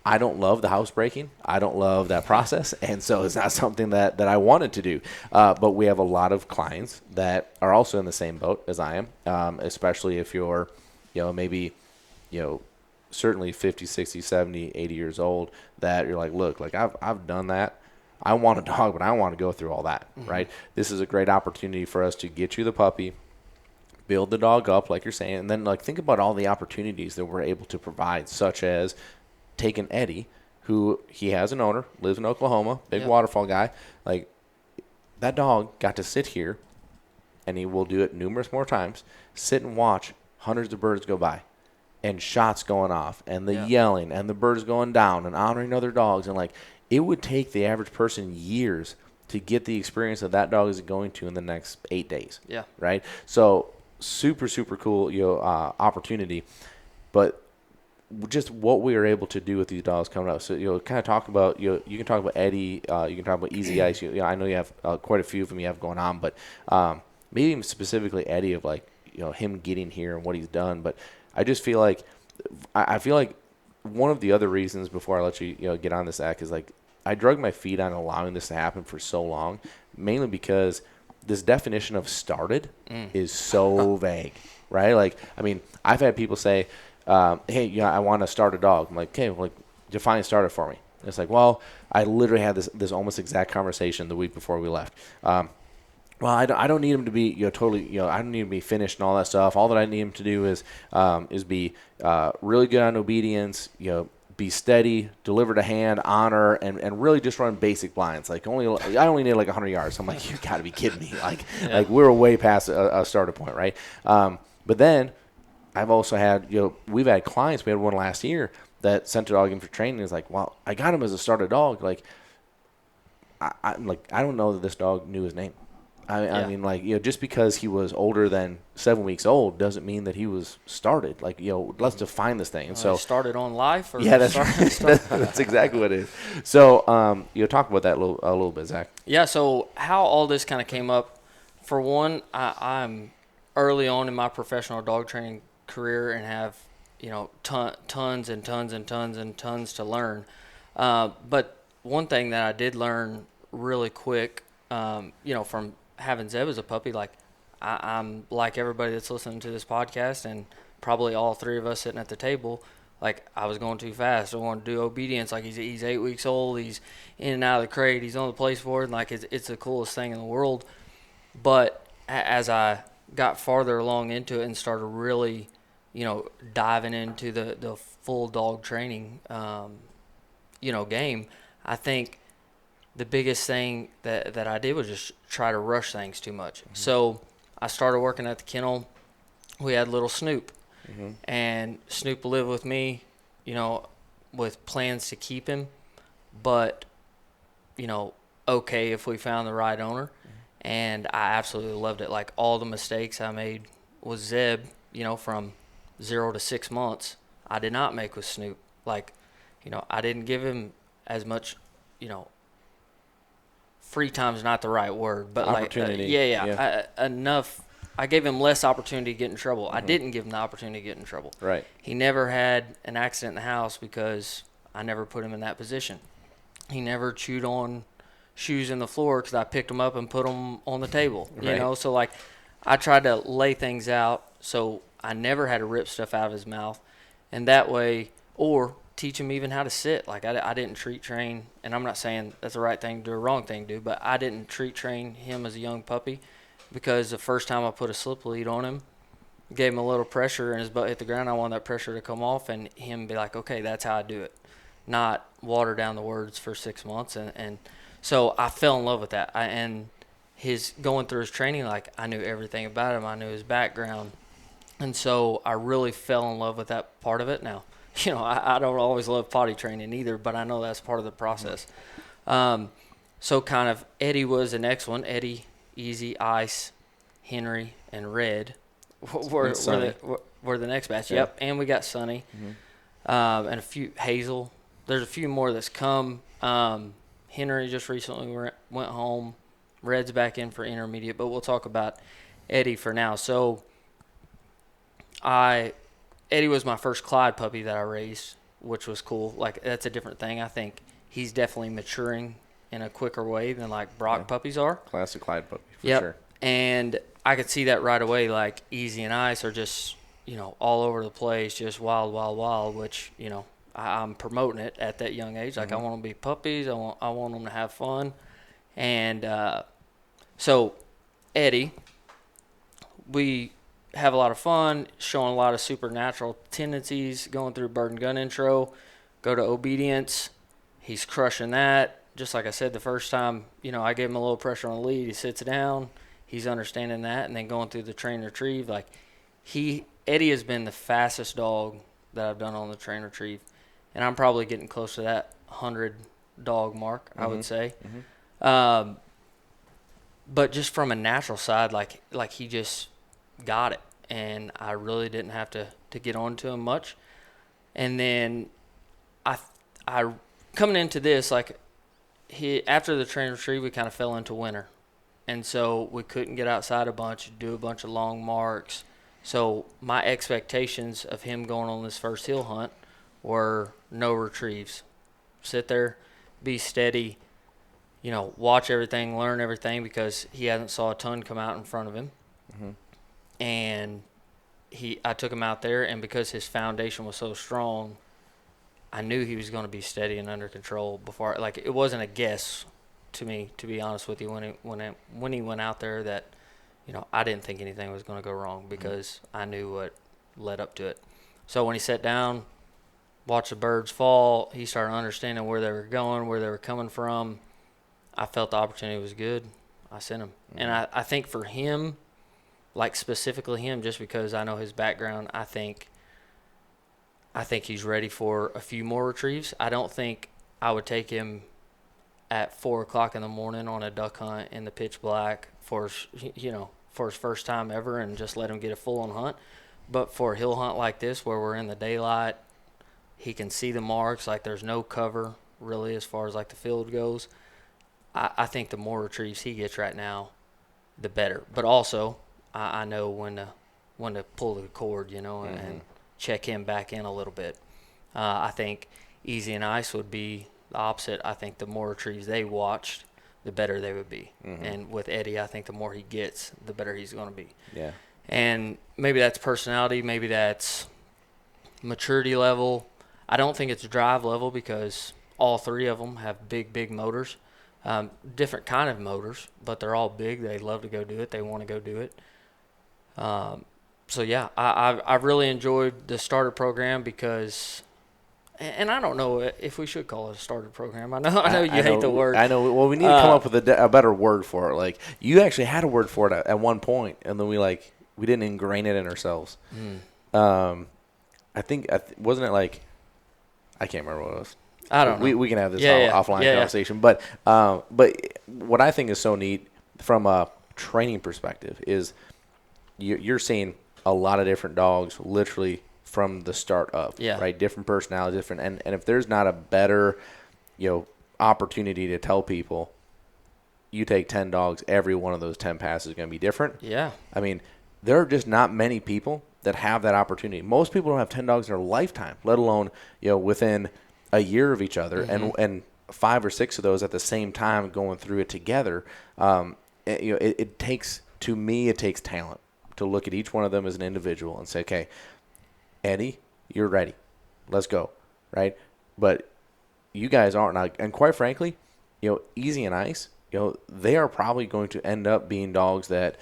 I don't love the housebreaking. I don't love that process, and so it's not something that I wanted to do. But we have a lot of clients that are also in the same boat as I am, especially if you're, maybe, certainly 50, 60, 70, 80 years old, that you're like, look, like I've done that. I want a dog, but I don't want to go through all that, right? This is a great opportunity for us to get you the puppy, build the dog up, like you're saying, and then think about all the opportunities that we're able to provide, such as taking Eddie, who he has an owner, lives in Oklahoma, big waterfall guy. Like, that dog got to sit here, and he will do it numerous more times, sit and watch hundreds of birds go by, and shots going off, and the yelling, and the birds going down, and honoring other dogs, and it would take the average person years to get the experience that dog is going to in the next 8 days. Yeah. Right? So super, super cool, opportunity. But just what we are able to do with these dogs coming up. So, kind of talk about, you can talk about Eddie, you can talk about Easy Ice. I know you have quite a few of them you have going on, but maybe even specifically Eddie, of him getting here and what he's done. But I just feel like, I feel like one of the other reasons, before I let you, get on this act, is I drug my feet on allowing this to happen for so long, mainly because this definition of started is so vague, right? I've had people say, hey, I want to start a dog. I'm like, okay, define started for me. And it's like, well, I literally had this almost exact conversation the week before we left. Well, I don't need him to be, totally, I don't need him to be finished and all that stuff. All that I need him to do is be really good on obedience, be steady, deliver to hand, honor, and really just run basic blinds. I only need 100 yards. I'm like, you got to be kidding me. We're way past a starter point, right? But then I've also had, we've had clients. We had one last year that sent a dog in for training. Is like, well, I got him as a starter dog. I don't know that this dog knew his name. I mean, just because he was older than 7 weeks old doesn't mean that he was started. Let's define this thing. And so started on life, or that's that's exactly what it is. So, talk about that a little bit, Zach. Yeah. So how all this kind of came up. For one, I'm early on in my professional dog training career and have tons and tons and tons and tons to learn. But one thing that I did learn really quick, from having Zeb as a puppy, I'm like everybody that's listening to this podcast, and probably all 3 of us sitting at the table, I was going too fast. I wanted to do obedience. He's 8 weeks old. He's in and out of the crate. He's on the place board. And it's the coolest thing in the world. But as I got farther along into it and started really, diving into the full dog training, game, I think the biggest thing that I did was just try to rush things too much. Mm-hmm. So I started working at the kennel. We had little Snoop, and Snoop lived with me, with plans to keep him, but, okay if we found the right owner. Mm-hmm. And I absolutely loved it. All the mistakes I made with Zeb, from 0 to 6 months, I did not make with Snoop. I didn't give him as much, free time's not the right word, but opportunity. Enough I gave him less opportunity to get in trouble. I didn't give him the opportunity to get in trouble. Right. He never had an accident in the house because I never put him in that position. He never chewed on shoes in the floor because I picked them up and put them on the table. You Right. know, so like I tried to lay things out so I never had to rip stuff out of his mouth, and that way, or teach him even how to sit. Like I didn't treat train, and I'm not saying that's the right thing to do or wrong thing to do, but I didn't treat train him as a young puppy because the first time I put a slip lead on him, gave him a little pressure and his butt hit the ground. I wanted that pressure to come off and him be like, okay, that's how I do it, not water down the words for 6 months. And so I fell in love with that. And his going through his training, like I knew everything about him. I knew his background. And so I really fell in love with that part of it. Now, you know, I don't always love potty training either, but I know that's part of the process. So kind of Eddie was the next one. Eddie, Easy, Ice, Henry, and Red were the next batch. Yeah. Yep, and we got Sonny, and a few Hazel. There's a few more that's come. Henry just recently went home. Red's back in for intermediate, but we'll talk about Eddie for now. So Eddie was my first Clyde puppy that I raised, which was cool. Like that's a different thing. I think he's definitely maturing in a quicker way than like Brock puppies are. Classic Clyde puppy for Yep. sure. And I could see that right away. Like Easy and Ice are just, you know, all over the place, just wild, wild, wild. Which, you know, I'm promoting it at that young age. Like I want them to be puppies. I want them to have fun. And so Eddie, we have a lot of fun, showing a lot of supernatural tendencies, going through bird and gun intro, go to obedience. He's crushing that. Just like I said the first time, you know, I gave him a little pressure on the lead. He sits down. He's understanding that. And then going through the train retrieve, like Eddie has been the fastest dog that I've done on the train retrieve. And I'm probably getting close to that 100 dog mark, I would say. But just from a natural side, like he just got it. And I really didn't have to get on to him much. And then I coming into this, like after the train retrieve, we kind of fell into winter. And so we couldn't get outside a bunch, do a bunch of long marks. So my expectations of him going on this first hill hunt were no retrieves. Sit there, be steady, you know, watch everything, learn everything, because he hasn't saw a ton come out in front of him. And I took him out there, and because his foundation was so strong, I knew he was going to be steady and under control before. Like it wasn't a guess to me, to be honest with you, when he went out there, that, you know, I didn't think anything was going to go wrong because I knew what led up to it. So when he sat down, watched the birds fall, he started understanding where they were going, where they were coming from. I felt the opportunity was good. I sent him. And I think for him, like specifically him, just because I know his background, I think he's ready for a few more retrieves. I don't think I would take him at 4 o'clock in the morning on a duck hunt in the pitch black for his first time ever and just let him get a full-on hunt. But for a hill hunt like this, where we're in the daylight, he can see the marks, like there's no cover really as far as like the field goes. I think the more retrieves he gets right now, the better. But also, I know when to pull the cord, you know, and check him back in a little bit. I think Easy and Ice would be the opposite. I think the more retrieves they watched, the better they would be. And with Eddie, I think the more he gets, the better he's going to be. Yeah. And maybe that's personality, maybe that's maturity level. I don't think it's drive level, because all three of them have big, big motors. Different kind of motors, but they're all big. They love to go do it. They want to go do it. So yeah, I've really enjoyed the starter program because, and I don't know if we should call it a starter program. I know you hate the word. I know. Well, we need to come up with a better word for it. Like you actually had a word for it at one point, and then we didn't ingrain it in ourselves. I think wasn't it like, I can't remember what it was. I don't know. We can have this offline Yeah. conversation. But what I think is so neat from a training perspective is you're seeing a lot of different dogs literally from the start up. Yeah. Right? Different personalities, different. And if there's not a better, opportunity to tell people, you take 10 dogs, every one of those 10 passes is going to be different. Yeah. I mean, there are just not many people that have that opportunity. Most people don't have 10 dogs in their lifetime, let alone, within a year of each other, and 5 or 6 of those at the same time going through it together. It takes talent to look at each one of them as an individual and say, okay, Eddie, you're ready. Let's go, right? But you guys aren't. And quite frankly, Easy and Ice, they are probably going to end up being dogs that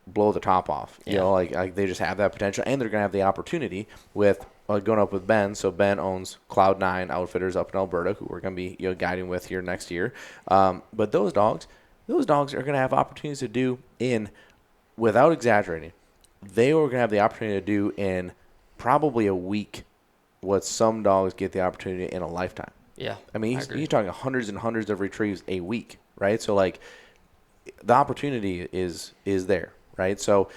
blow the top off. Like they just have that potential, and they're going to have the opportunity with going up with Ben. So Ben owns Cloud9 Outfitters up in Alberta, who we're going to be guiding with here next year. But those dogs are going to have opportunities to do without exaggerating, they are going to have the opportunity to do in probably a week what some dogs get the opportunity in a lifetime. Yeah. I mean, he's talking hundreds and hundreds of retrieves a week, right? So, like, the opportunity is there, right? So,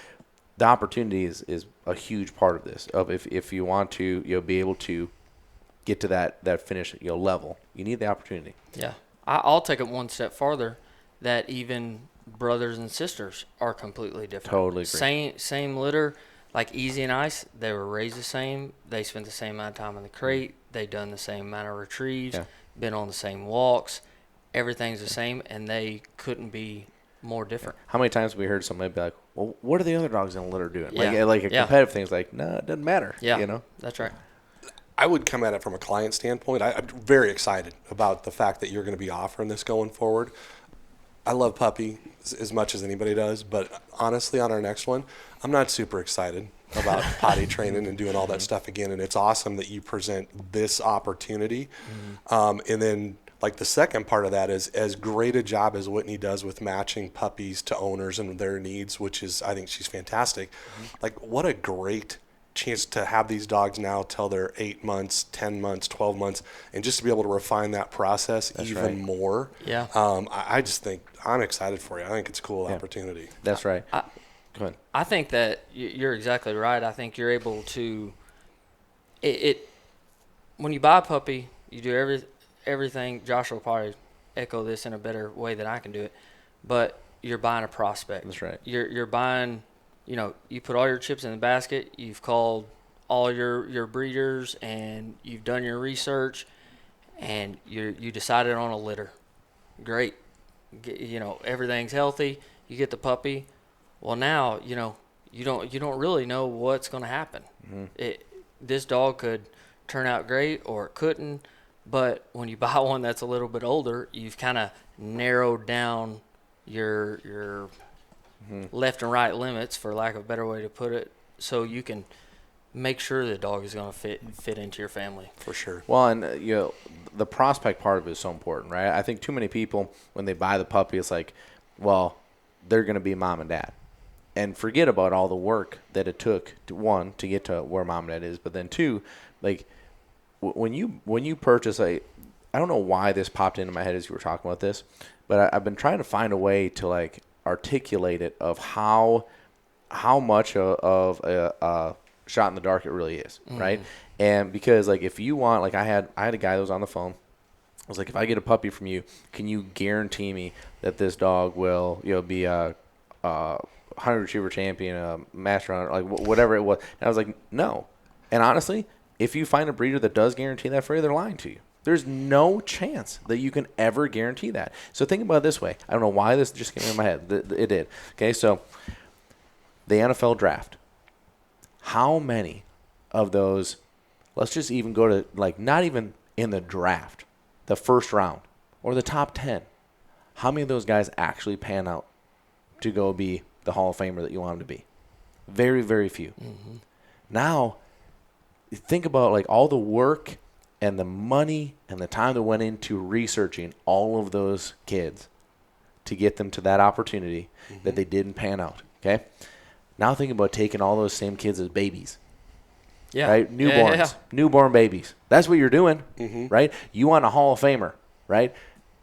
the opportunity is a huge part of this. Of if you want to be able to get to that finish level, you need the opportunity. Yeah. I'll take it one step farther, that even brothers and sisters are completely different. Totally agree. Same litter, like Easy and Ice, they were raised the same. They spent the same amount of time in the crate. They done the same amount of retrieves, been on the same walks. Everything's the same, and they couldn't be more different. How many times have we heard somebody be like, well, what are the other dogs in the litter doing? Yeah. Like a competitive thing is like, no, it doesn't matter. Yeah, that's right. I would come at it from a client standpoint. I'm very excited about the fact that you're going to be offering this going forward. I love puppy as much as anybody does, but honestly, on our next one, I'm not super excited about potty training and doing all that stuff again. And it's awesome that you present this opportunity. And then, like, the second part of that is as great a job as Whitney does with matching puppies to owners and their needs, which is, I think she's fantastic. Like, what a great chance to have these dogs now till they're 8 months, 10 months, 12 months, and just to be able to refine that process more. Yeah. I just think I'm excited for you. I think it's a cool opportunity. That's right. Go ahead. I think that you're exactly right. I think you're able to when you buy a puppy, you do everything. Josh will probably echo this in a better way than I can do it, but you're buying a prospect. That's right. You're buying. You put all your chips in the basket. You've called all your breeders, and you've done your research, and you decided on a litter. Great. Everything's healthy. You get the puppy. Well, now you don't really know what's going to happen. This dog could turn out great, or it couldn't. But when you buy one that's a little bit older, you've kind of narrowed down your left and right limits, for lack of a better way to put it, so you can make sure the dog is going to fit into your family. For sure. Well, and the prospect part of it is so important, right? I think too many people, when they buy the puppy, it's like, well, they're going to be mom and dad, and forget about all the work that it took to get to where mom and dad is, but then two, like when you purchase I don't know why this popped into my head as you were talking about this, but I've been trying to find a way to like articulate it of how much of a shot in the dark it really is, right? And because like if you want, like I had a guy that was on the phone. I was like, if I get a puppy from you, can you guarantee me that this dog will be a 100 retriever champion, a master hunter, like whatever it was? And I was like, no. And honestly, if you find a breeder that does guarantee that for you, they're lying to you. There's no chance that you can ever guarantee that. So think about it this way. I don't know why this just came in my head. It did. Okay, so the NFL draft. How many of those, let's just even go to, like, not even in the draft, the first round or the top 10, how many of those guys actually pan out to go be the Hall of Famer that you want them to be? Very, very few. Now, think about like all the work and the money and the time that went into researching all of those kids to get them to that opportunity that they didn't pan out, okay? Now think about taking all those same kids as babies. Yeah. Right? Newborns. Newborn babies. That's what you're doing, right? You want a Hall of Famer, right?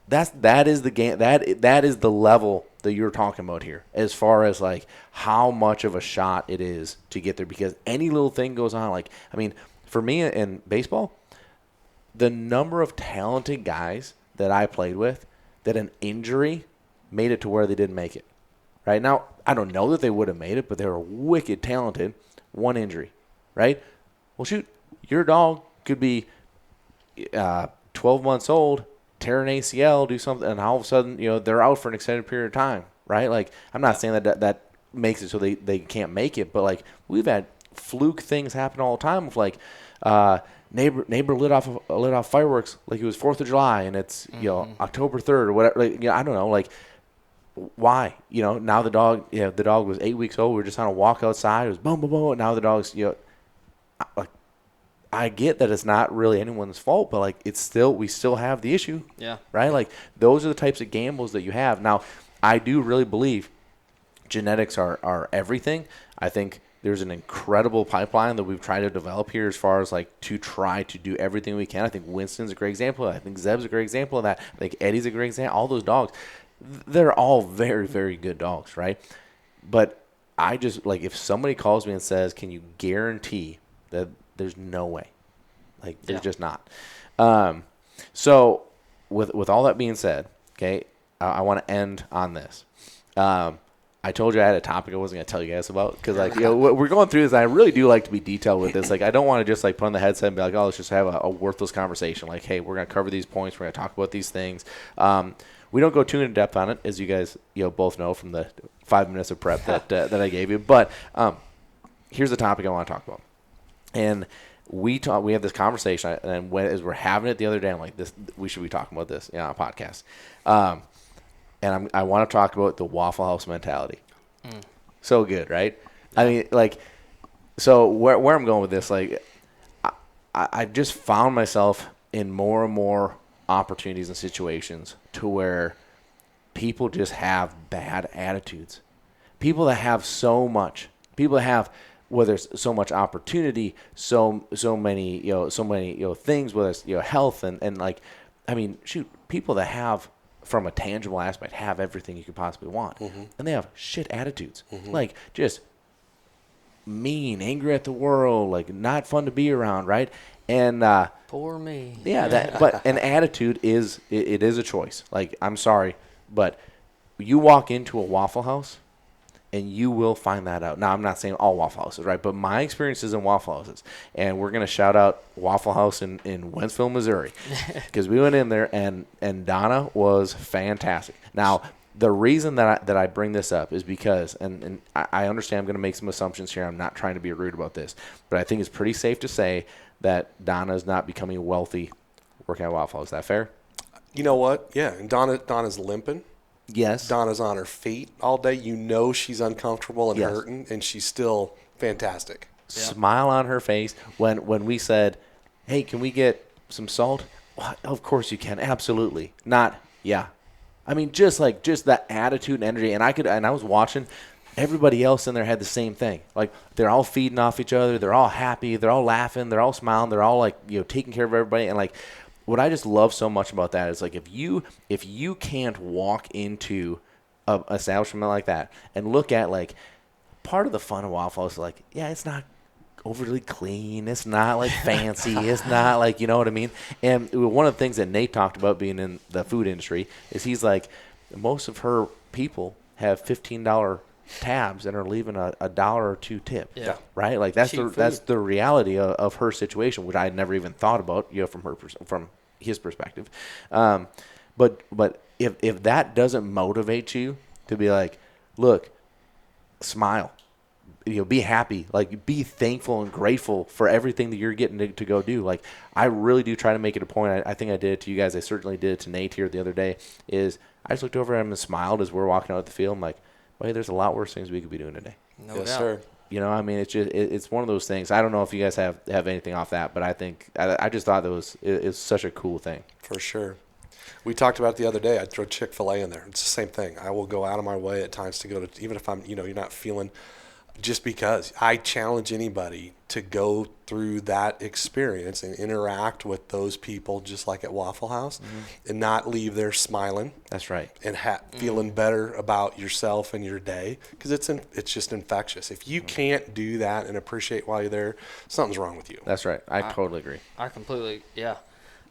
That is the game. That is the level that you're talking about here, as far as like how much of a shot it is to get there. Because any little thing goes on, like, I mean, for me in baseball, the number of talented guys that I played with, that an injury made it to where they didn't make it, right? Now, I don't know that they would have made it, but they were wicked talented. One injury, right? Well, shoot, your dog could be 12 months old, tear an ACL, do something, and all of a sudden, they're out for an extended period of time, right? Like, I'm not saying that makes it so they can't make it, but, like, we've had fluke things happen all the time of, like, neighbor lit off fireworks like it was 4th of July, and it's, October 3rd or whatever. Like, I don't know, like, why? Now the dog was 8 weeks old. We were just on a walk outside. It was boom, boom, boom. And now the dog's, like, I get that it's not really anyone's fault, but, like, we still have the issue. Yeah. Right? Like, those are the types of gambles that you have. Now, I do really believe genetics are everything. I think there's an incredible pipeline that we've tried to develop here as far as, like, to try to do everything we can. I think Winston's a great example. I think Zeb's a great example of that. I think Eddie's a great example. All those dogs, they're all very, very good dogs, right? But I just, like, if somebody calls me and says, can you guarantee that there's no way? Like, there's just not. So with all that being said, okay, I want to end on this. I told you I had a topic I wasn't going to tell you guys about because, like, we're going through this. And I really do like to be detailed with this. Like, I don't want to just, like, put on the headset and be like, oh, let's just have a worthless conversation. Like, hey, we're going to cover these points. We're going to talk about these things. We don't go too in depth on it, as you guys both know from the 5 minutes of prep that I gave you. But here's the topic I want to talk about. And we have this conversation, and as we're having it the other day, I'm like, we should be talking about this on a podcast. And I want to talk about the Waffle House mentality. So good, right? I mean, like, so where I'm going with this, like, I just found myself in more and more opportunities and situations to where people just have bad attitudes. People that have so much, whether it's so much opportunity, so many things, whether it's health and like, I mean, shoot, people that have, from a tangible aspect, have everything you could possibly want, and they have shit attitudes, like just mean, angry at the world, like not fun to be around, right? And poor me. Yeah, but an attitude is a choice. Like, I'm sorry, but you walk into a Waffle House, and you will find that out. Now, I'm not saying all Waffle Houses, right? But my experiences in Waffle Houses, and we're going to shout out Waffle House in Wentzville, Missouri, because we went in there, and Donna was fantastic. Now, the reason that I bring this up is because, and I understand I'm going to make some assumptions here. I'm not trying to be rude about this, but I think it's pretty safe to say that Donna is not becoming wealthy working at Waffle House. Is that fair? You know what? Yeah, and Donna's limping. Yes. Donna's on her feet all day. She's uncomfortable and hurting, and she's still fantastic. Yeah. Smile on her face. When we said, hey, can we get some salt? Well, of course you can. Absolutely. Not, yeah. I mean, just that attitude and energy. And I was watching, everybody else in there had the same thing. Like, they're all feeding off each other. They're all happy. They're all laughing. They're all smiling. They're all, like, taking care of everybody. And, like, what I just love so much about that is, like, if you can't walk into a establishment like that and look at, like, part of the fun of Waffle House is, like, yeah, it's not overly clean, it's not, like, fancy, it's not, like, you know what I mean? And one of the things that Nate talked about being in the food industry is he's like, most of her people have $15 tabs and are leaving a dollar or two tip. Yeah. Right? Like, that's the reality of her situation, which I had never even thought about, from his perspective. But if that doesn't motivate you to be like, look, smile, be happy, like, be thankful and grateful for everything that you're getting to go do. Like, I really do try to make it a point. I think I did it to you guys. I certainly did it to Nate here the other day. Is I just looked over at him and smiled as we're walking out the field. I'm like, well, hey, there's a lot worse things we could be doing today. No yes, doubt. sir. I mean, it's just it's one of those things. I don't know if you guys have anything off that, but I think I just thought it's such a cool thing. For sure. We talked about it the other day. I'd throw Chick-fil-A in there. It's the same thing. I will go out of my way at times to go to, even if I'm, you're not feeling, just because I challenge anybody to go through that experience and interact with those people just like at Waffle House, and not leave there smiling. That's right. And feeling better about yourself and your day, because it's just infectious. If you can't do that and appreciate while you're there, something's wrong with you. That's right. I totally agree. I completely, yeah.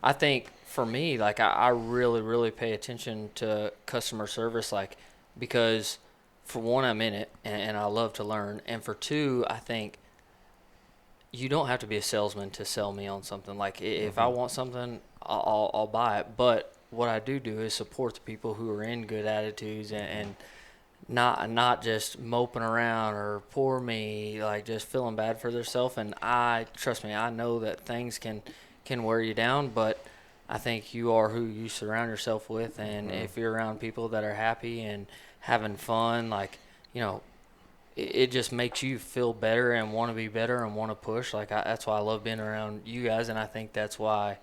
I think for me, like, I really, really pay attention to customer service, like, because for one, I'm in it, and I love to learn. And for two, I think you don't have to be a salesman to sell me on something. Like, if I want something, I'll buy it. But what I do is support the people who are in good attitudes and not just moping around or poor me, like just feeling bad for themselves. And trust me, I know that things can wear you down, but I think you are who you surround yourself with. And if you're around people that are happy and having fun, like, it just makes you feel better and want to be better and want to push. Like, that's why I love being around you guys, and I think that's why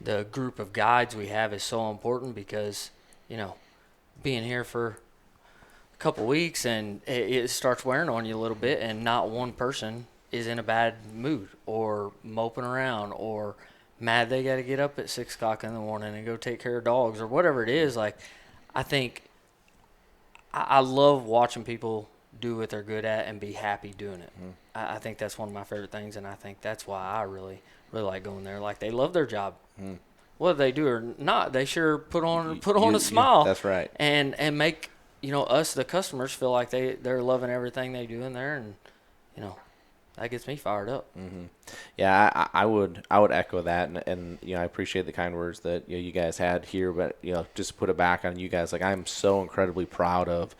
the group of guides we have is so important, because, being here for a couple weeks and it starts wearing on you a little bit, and not one person is in a bad mood or moping around or mad they got to get up at 6 o'clock in the morning and go take care of dogs or whatever it is. Like, I think I love watching people do what they're good at and be happy doing it. I think that's one of my favorite things, and I think that's why I really like going there. Like, they love their job. Whether they do or not, they sure put on a smile. That's right. And make us, the customers, feel like they're loving everything they do in there, and that gets me fired up. Yeah, I would echo that, and I appreciate the kind words that you guys had here, but just to put it back on you guys, like, I'm so incredibly proud of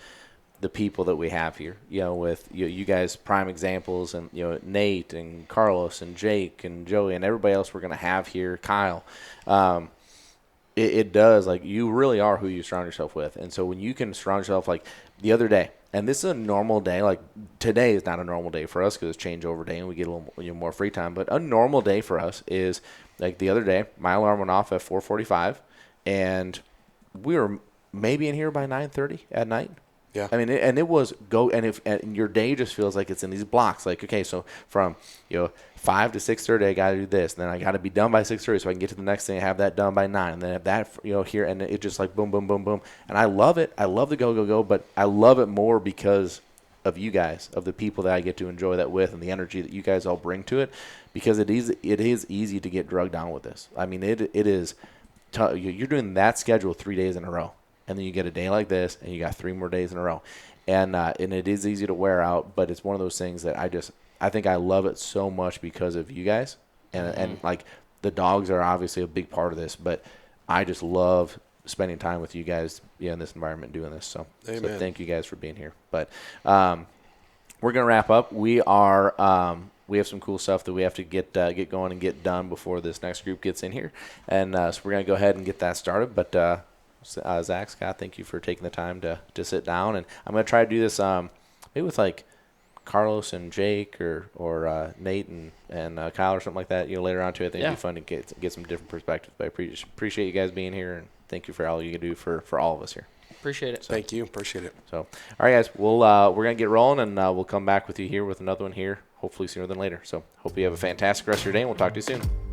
the people that we have here, with you guys, prime examples, and Nate and Carlos and Jake and Joey and everybody else we're going to have here, Kyle. It does, like, you really are who you surround yourself with. And so when you can surround yourself, like the other day, and this is a normal day, like today is not a normal day for us because it's changeover day and we get a little more free time, but a normal day for us is, like, the other day, my alarm went off at 4:45, and we were maybe in here by 9:30 at night. Yeah. I mean, and it was and your day just feels like it's in these blocks. Like, okay, so from 5 to 6:30, I got to do this, and then I got to be done by 6:30 so I can get to the next thing. I have that done by 9, and then have that here, and it just like boom, boom, boom, boom. And I love it. I love the go, but I love it more because of you guys, of the people that I get to enjoy that with, and the energy that you guys all bring to it. Because it is easy to get drugged down with this. I mean, it is. You're doing that schedule 3 days in a row. And then you get a day like this, and you got 3 more days in a row. And it is easy to wear out, but it's one of those things that I think I love it so much because of you guys. And like, the dogs are obviously a big part of this, but I just love spending time with you guys in this environment doing this. So thank you guys for being here. But we're going to wrap up. We have some cool stuff that we have to get going and get done before this next group gets in here. And so we're going to go ahead and get that started. But Zach, Scott, thank you for taking the time to sit down, and I'm going to try to do this maybe with like Carlos and Jake or Nate and Kyle or something like that. Later on too. I think it'd be fun to get some different perspectives. But I appreciate you guys being here, and thank you for all you do for all of us here. Appreciate it. So, thank you. Appreciate it. So, all right, guys, we're gonna get rolling, and we'll come back with you here with another one here, hopefully sooner than later. So, hope you have a fantastic rest of your day, and we'll talk to you soon.